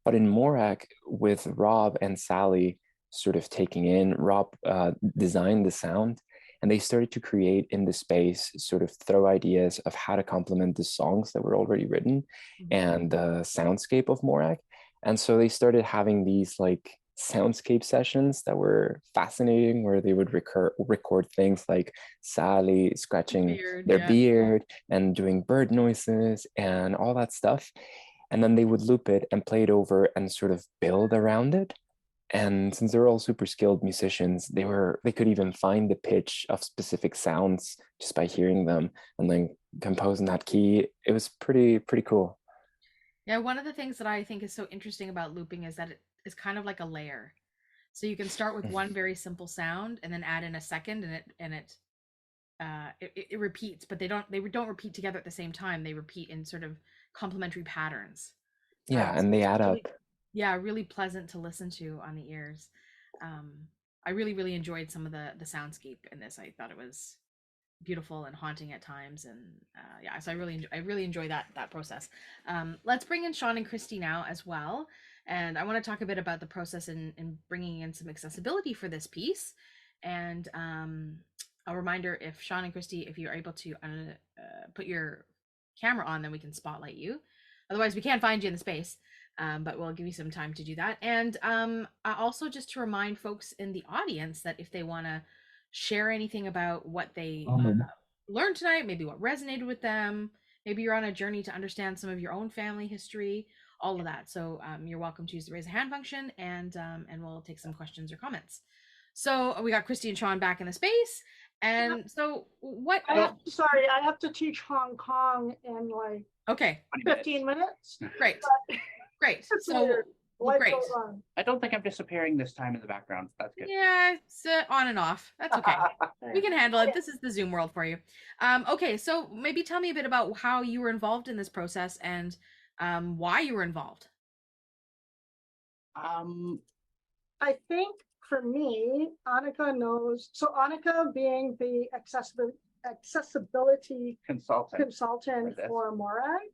But in Morag, with Rob and Sally sort of taking in, Rob designed the sound, and they started to create in the space, sort of throw ideas of how to complement the songs that were already written and the soundscape of Morag. And so they started having these like soundscape sessions that were fascinating, where they would record things like Sally scratching their beard and doing bird noises and all that stuff. And then they would loop it and play it over and sort of build around it. And since they're all super skilled musicians, they could even find the pitch of specific sounds just by hearing them and then compose in that key. It was pretty cool. Yeah, one of the things that I think is so interesting about looping is that it is kind of like a layer. So you can start with one very simple sound and then add in a second, and it repeats, but they don't repeat together at the same time. They repeat in sort of complementary patterns. Yeah, and they add up. Yeah, really pleasant to listen to on the ears. I really enjoyed some of the soundscape in this. I thought it was beautiful and haunting at times, and yeah, so I really enjoy that process. Let's bring in Shawn and Kristy now as well, and I want to talk a bit about the process in bringing in some accessibility for this piece. And a reminder, if Shawn and Kristy, if you're able to put your camera on, then we can spotlight you. Otherwise, we can't find you in the space. But we'll give you some time to do that. And also just to remind folks in the audience that if they want to share anything about what they learned tonight, maybe what resonated with them, maybe you're on a journey to understand some of your own family history, all of that. So you're welcome to use the raise a hand function, and we'll take some questions or comments. So we got Kristy and Shawn back in the space. And so what? I have to teach Hong Kong in like 15 minutes. Great. Great. So great. I don't think I'm disappearing this time in the background. That's good. Yeah, it's on and off. That's okay. We can handle it. This is the Zoom world for you. Okay, so maybe tell me a bit about how you were involved in this process and why you were involved. I think for me, Annika knows. So Annika, being the accessibility consultant for Morag,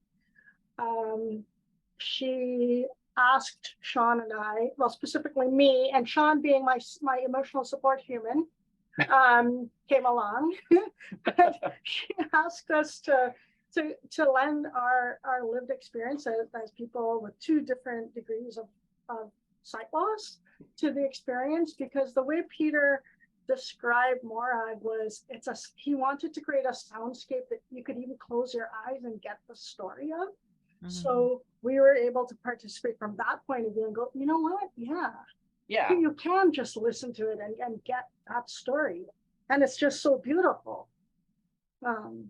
she asked Shawn and I, well, specifically me, and Shawn being my emotional support human, came along. She asked us to lend our lived experience as people with 2 different degrees of sight loss to the experience, because the way Peter described Morag was he wanted to create a soundscape that you could even close your eyes and get the story of. So we were able to participate from that point of view and go, you know what? Yeah. You can just listen to it and get that story. And it's just so beautiful. So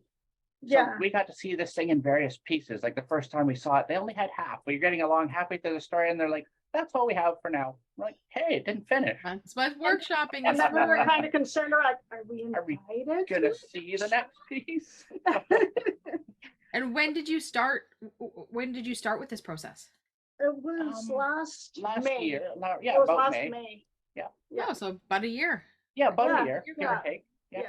we got to see this thing in various pieces. Like the first time we saw it, they only had half, but you're getting along halfway through the story and they're like, that's all we have for now. We're like, hey, it didn't finish. That's what workshopping and is. then we were kind of concerned, like, are we invited? Gonna see the next piece? And when did you start with this process? It was last May. Year. It was last May. Yeah. Oh, so about a year. Yeah, about a year, give or take. Yeah.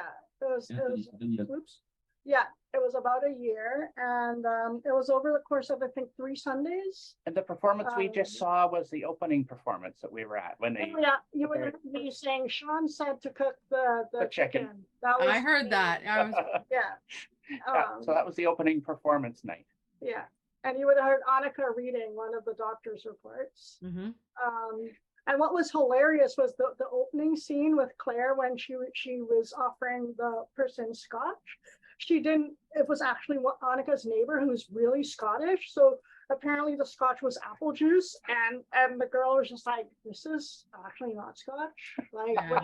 It was about a year, and it was over the course of, I think, 3 Sundays. And the performance we just saw was the opening performance that we were at when they. Yeah, you would be saying Shawn said to cook the chicken. I heard that. So that was the opening performance night. Yeah, and you would have heard Annika reading one of the doctor's reports. And what was hilarious was the opening scene with Claire when she was offering the person scotch. It was actually Annika's neighbor who's really Scottish. So apparently the scotch was apple juice, and the girl was just like, this is actually not scotch. Like, what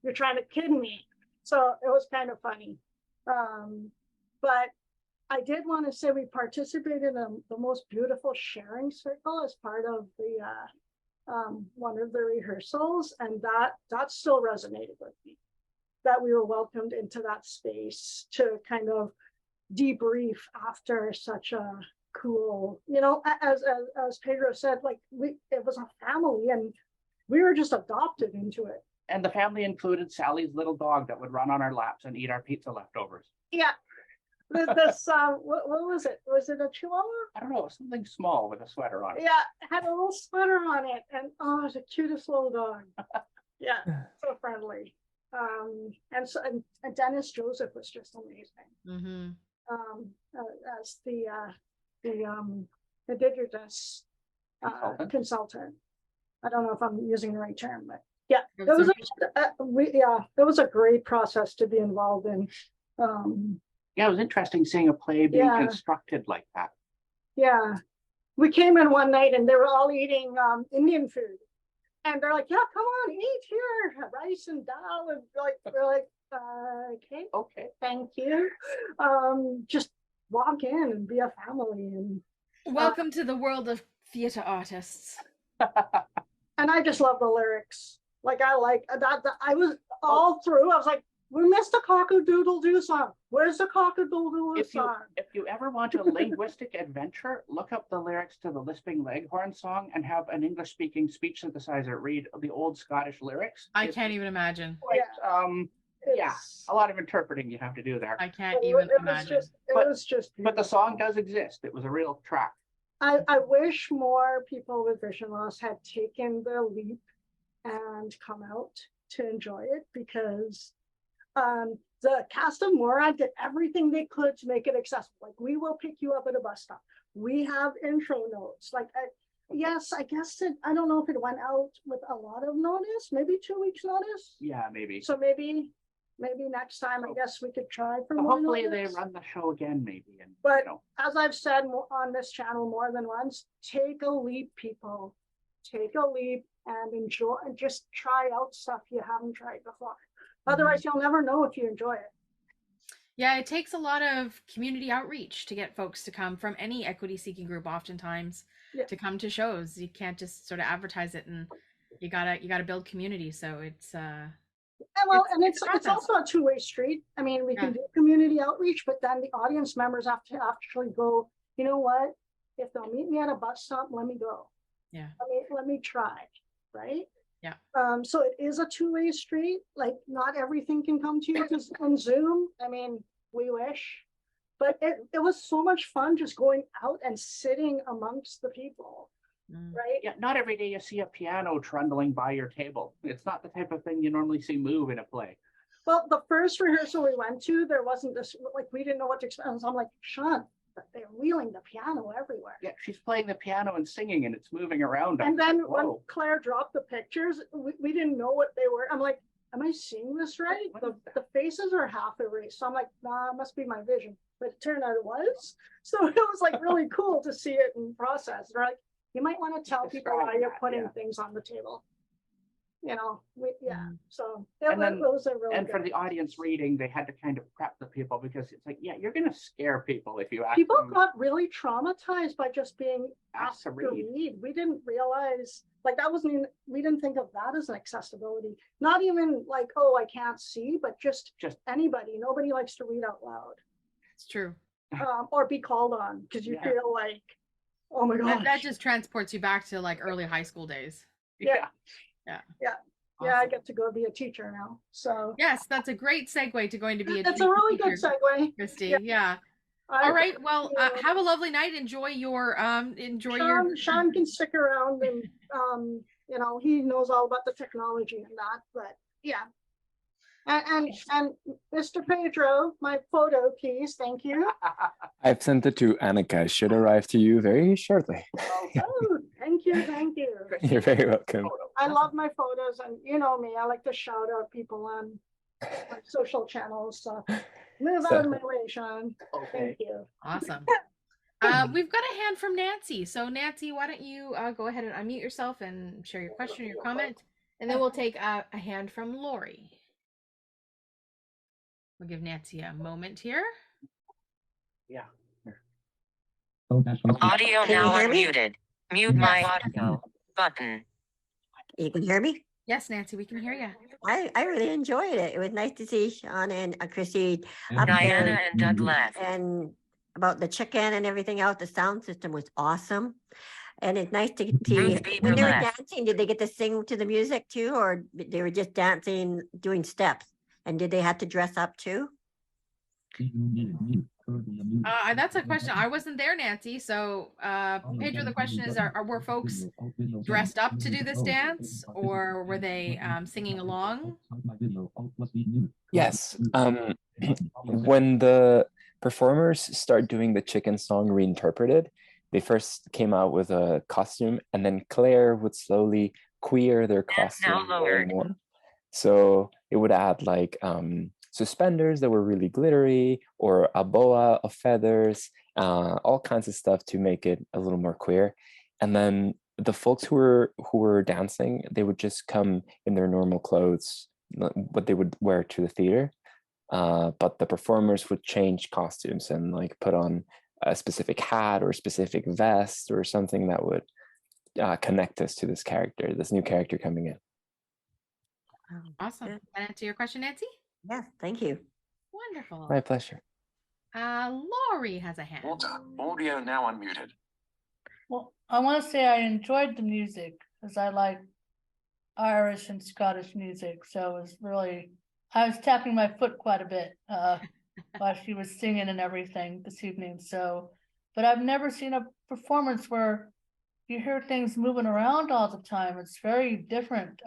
you're trying to kid me. So it was kind of funny. But I did want to say we participated in the most beautiful sharing circle as part of the one of the rehearsals, and that still resonated with me, that we were welcomed into that space to kind of debrief after such a cool. You know, as Pedro said, like it was a family and we were just adopted into it. And the family included Sally's little dog that would run on our laps and eat our pizza leftovers. Yeah. This what was it? Was it a Chihuahua? I don't know, something small with a sweater on it. Yeah, it had a little sweater on it, and oh, it was the cutest little dog. Yeah, so friendly. And Dennis Joseph was just amazing. As the indigenous consultant. I don't know if I'm using the right term, but yeah, it was a great process to be involved in. Yeah, it was interesting seeing a play being constructed like that. Yeah, we came in one night and they were all eating Indian food, and they're like, "Yeah, come on, eat here, rice and dal," and we're like, okay, thank you. Just walk in and be a family, and welcome to the world of theater artists. And I just love the lyrics. Like I like that. I was all through. I was like, we missed a cock-a-doodle-doo song. Where's the cock-a-doodle-doo song? If you ever want a linguistic adventure, look up the lyrics to the Lisping Leghorn song and have an English-speaking speech synthesizer read the old Scottish lyrics. I can't even imagine. Yeah, a lot of interpreting you have to do there. I can't even imagine. But the song does exist. It was a real track. I wish more people with vision loss had taken the leap and come out to enjoy it, because the cast of Morag did everything they could to make it accessible. Like, we will pick you up at a bus stop. We have intro notes. Like, yes, I guess I don't know if it went out with a lot of notice, maybe 2 weeks notice. Yeah, maybe. So maybe next time, I guess we could try for more hopefully notice. They run the show again, maybe. But as I've said on this channel more than once, take a leap, people. Take a leap and enjoy, and just try out stuff you haven't tried before. Otherwise, you'll never know if you enjoy it. Yeah, it takes a lot of community outreach to get folks to come from any equity-seeking group, oftentimes, to come to shows. You can't just sort of advertise it, and you gotta build community. So it's it's also a two-way street. I mean, we can do community outreach, but then the audience members have to actually go, you know what? If they'll meet me at a bus stop, let me go. Yeah. Let me try, right? Yeah. So it is a two-way street. Like, not everything can come to you on Zoom. I mean, we wish, but it was so much fun just going out and sitting amongst the people, right? Yeah, not every day you see a piano trundling by your table. It's not the type of thing you normally see move in a play. Well, the first rehearsal we went to, there wasn't this, like, we didn't know what to expect. So I'm like, Shawn, they're wheeling the piano everywhere. Yeah, she's playing the piano and singing, and it's moving around. And then when Claire dropped the pictures, we didn't know what they were. I'm like, am I seeing this right? The faces are half erased. So I'm like, nah, it must be my vision. But it turned out it was. So it was like really cool to see it in process. They're like, you might want to tell people why you're putting things on the table. You know, so it was a really and for the audience reading, they had to kind of prep the people, because it's like, yeah, you're going to scare people if you ask people them. got really traumatized by just being asked to read. We didn't realize, like, that wasn't even, we didn't think of that as an accessibility. Not even like, oh, I can't see, but just anybody. Nobody likes to read out loud. It's true. Or be called on, because you feel like, oh my gosh. That just transports you back to like early high school days. Yeah. Awesome. Yeah, I get to go be a teacher now. So yes, that's a great segue to going to be a teacher. That's a really good segue, Kristy. Yeah. All right. Well, have a lovely night. Enjoy your Shawn can stick around, and you know, he knows all about the technology and that. But yeah. And Mr. Pedro, my photo, please. Thank you. I've sent it to Annika. It should arrive to you very shortly. Oh, thank you. You're very welcome. I love my photos, and you know me, I like to shout out people on social channels. So move out of my way, Shawn. Okay. Thank you. Awesome. We've got a hand from Nancy. So Nancy, why don't you go ahead and unmute yourself and share your question or your comment, and then we'll take a hand from Lori. We'll give Nancy a moment here. Yeah. Audio now unmuted. Mute my audio button. You can hear me? Yes, Nancy, we can hear you. I really enjoyed it. It was nice to see Shawn and Kristy. Diana and Doug left. And about the chicken and everything else. The sound system was awesome. And it's nice to see when they were dancing, did they get to sing to the music too, or they were just dancing, doing steps? And did they have to dress up too? That's a question. I wasn't there, Nancy. So, Pedro, the question is, were folks dressed up to do this dance, or were they singing along? Yes. When the performers start doing the chicken song reinterpreted, they first came out with a costume, and then Claire would slowly queer their costume more and more. So it would add like suspenders that were really glittery, or a boa of feathers, all kinds of stuff to make it a little more queer. And then the folks who were dancing, they would just come in their normal clothes, what they would wear to the theater. But the performers would change costumes and like put on a specific hat or a specific vest or something that would connect us to this character, this new character coming in. Awesome. Can I answer your question, Nancy? Yes, thank you. Wonderful. My pleasure. Laurie has a hand. Audio now unmuted. Well, I want to say I enjoyed the music because I like Irish and Scottish music. So it was really, I was tapping my foot quite a bit while she was singing and everything this evening. So, but I've never seen a performance where you hear things moving around all the time. It's very different.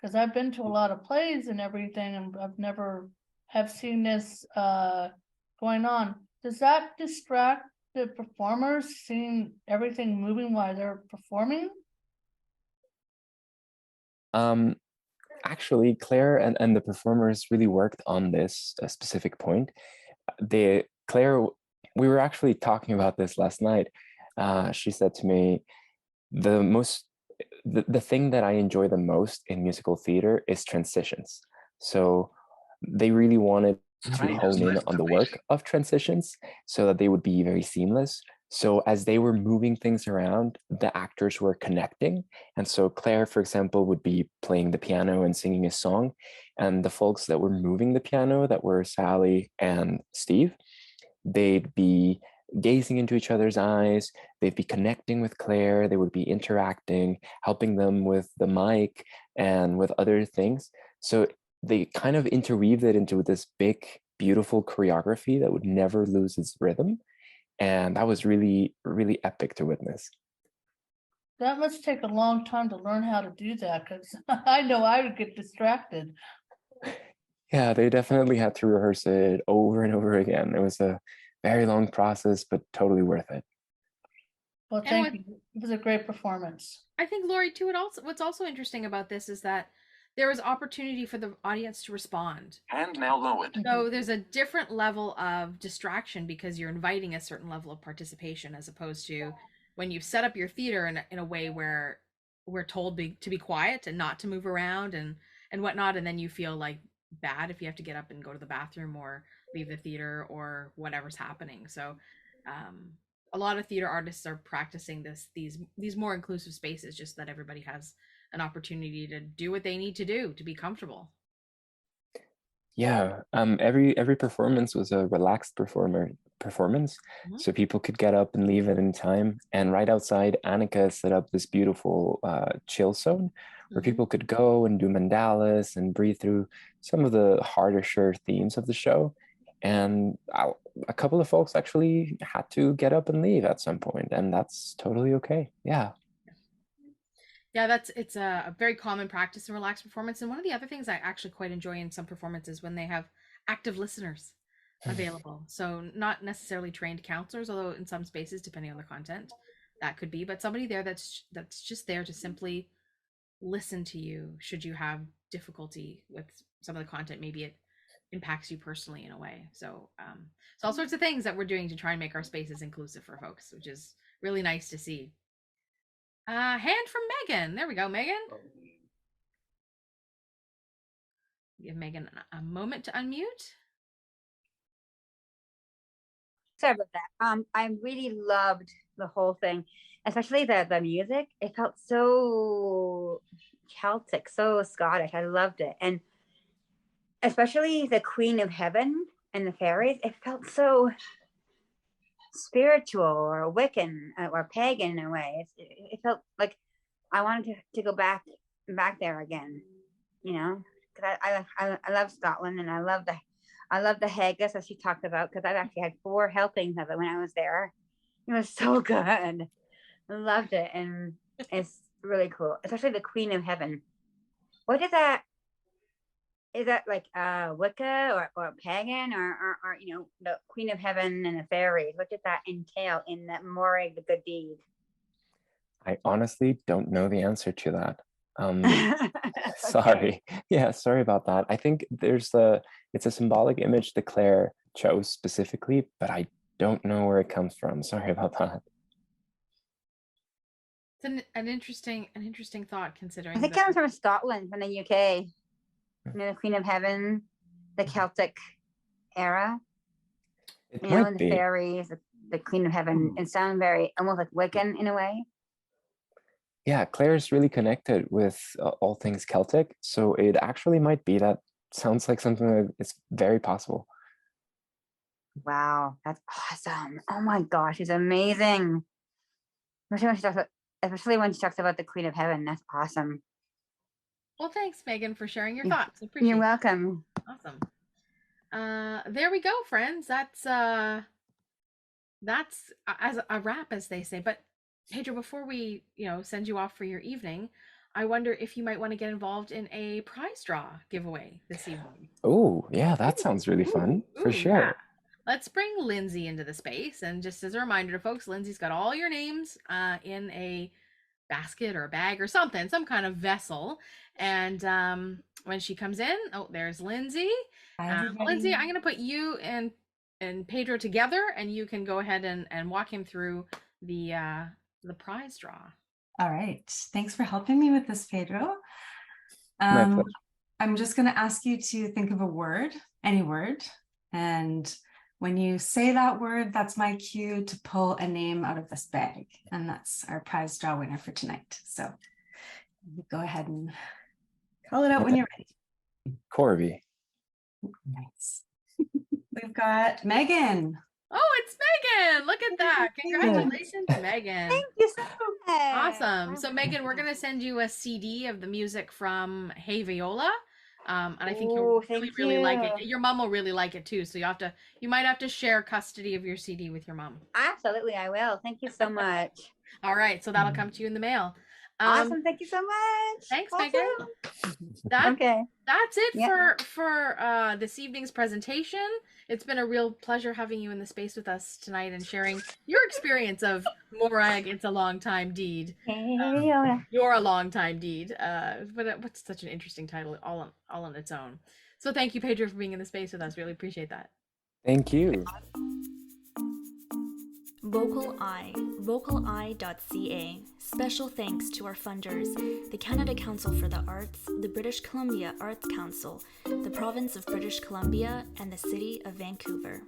Because I've been to a lot of plays and everything, and I've never have seen this going on. Does that distract the performers, seeing everything moving while they're performing? Actually, Claire and the performers really worked on this specific point. Claire, we were actually talking about this last night. She said to me, the thing that I enjoy the most in musical theater is transitions. So they really wanted to hone in on the work of transitions so that they would be very seamless. So as they were moving things around, the actors were connecting. And so Claire, for example, would be playing the piano and singing a song. And the folks that were moving the piano, that were Sally and Steve, they'd be gazing into each other's eyes, they'd be connecting with Claire, they would be interacting, helping them with the mic and with other things. So they kind of interweaved it into this big, beautiful choreography that would never lose its rhythm. And that was really, really epic to witness. That must take a long time to learn how to do that, because I know I would get distracted. Yeah, they definitely had to rehearse it over and over again. It was a very long process, but totally worth it. Well, thank you. It was a great performance. I think, Laurie, too, what's also interesting about this is that there was opportunity for the audience to respond. Hand now lowered. So there's a different level of distraction because you're inviting a certain level of participation, as opposed to when you set up your theater in a way where we're told to be quiet and not to move around and whatnot, and then you feel like bad if you have to get up and go to the bathroom or leave the theater or whatever's happening. So a lot of theater artists are practicing these more inclusive spaces, just that everybody has an opportunity to do what they need to do to be comfortable. Yeah, every performance was a relaxed performance, Mm-hmm. so people could get up and leave at any time. And right outside, Annika set up this beautiful chill zone where Mm-hmm. people could go and do mandalas and breathe through some of the harder themes of the show. And a couple of folks actually had to get up and leave at some point, and that's totally okay. Yeah. Yeah, it's a very common practice in relaxed performance. And one of the other things I actually quite enjoy in some performances when they have active listeners available. So not necessarily trained counselors, although in some spaces, depending on the content, that could be, but somebody there that's just there to simply listen to you should you have difficulty with some of the content. Maybe it impacts you personally in a way. So so all sorts of things that we're doing to try and make our spaces inclusive for folks, which is really nice to see. Hand from Megan. There we go, Megan. Give Megan a moment to unmute. Sorry about that. I really loved the whole thing, especially the music. It felt so Celtic, so Scottish. I loved it. And especially the Queen of Heaven and the fairies, it felt so spiritual or Wiccan or pagan in a way. It felt like I wanted to go back there again, you know, because I love Scotland, and I love the haggis that she talked about, because I've actually had 4 helpings of it when I was there. It was so good. I loved it, and it's really cool, especially the Queen of Heaven. What is that? Is that like Wicca or pagan or you know, the Queen of Heaven and the fairies? What did that entail in that Morag, the good deed? I honestly don't know the answer to that. Sorry. Yeah, sorry about that. I think it's a symbolic image that Claire chose specifically, but I don't know where it comes from. Sorry about that. It's an interesting thought, considering I think it comes from Scotland, from the UK. You know, the Queen of Heaven, the Celtic era. It you know, might and the be. fairies, the Queen of Heaven. It sounds very almost like Wiccan in a way. Yeah, Claire's really connected with all things Celtic, so it actually might be that. Sounds like something that is very possible. Wow, that's awesome. Oh my gosh, it's amazing. Especially when she talks about the Queen of Heaven. That's awesome. Well, thanks, Megan, for sharing your thoughts. Appreciate You're it. welcome. Awesome. There we go, friends. That's as a wrap, as they say. But Pedro, before we, send you off for your evening, I wonder if you might want to get involved in a prize draw giveaway this evening. Oh, yeah, that sounds really fun, for sure. Yeah. Let's bring Lindsay into the space. And just as a reminder to folks, Lindsay's got all your names in a basket or a bag or something, some kind of vessel. And when she comes in, there's Lindsay. Lindsay, I'm going to put you and Pedro together, and you can go ahead and walk him through the prize draw. All right. Thanks for helping me with this, Pedro. My pleasure. I'm just going to ask you to think of a word, any word. And when you say that word, that's my cue to pull a name out of this bag. And that's our prize draw winner for tonight. So go ahead and call it out when you're ready. Corby. Nice. We've got Megan. Oh, it's Megan. Look at that. Congratulations, Megan. Thank you so much. Awesome. So, Megan, we're going to send you a CD of the music from Hey Viola. And I think you'll really like it. Your mom will really like it too. So you might have to share custody of your CD with your mom. Absolutely, I will. Thank you so much. All right. So that'll come to you in the mail. Awesome. Thank you so much. Thanks, awesome. Megan. Okay. That's it for this evening's presentation. It's been a real pleasure having you in the space with us tonight and sharing your experience of Morag. It's a long time deed. You're a long time deed. But what's such an interesting title, all on its own. So thank you, Pedro, for being in the space with us. Really appreciate that. Thank you. VocalEye, vocaleye.ca. Special thanks to our funders, the Canada Council for the Arts, the British Columbia Arts Council, the Province of British Columbia, and the City of Vancouver.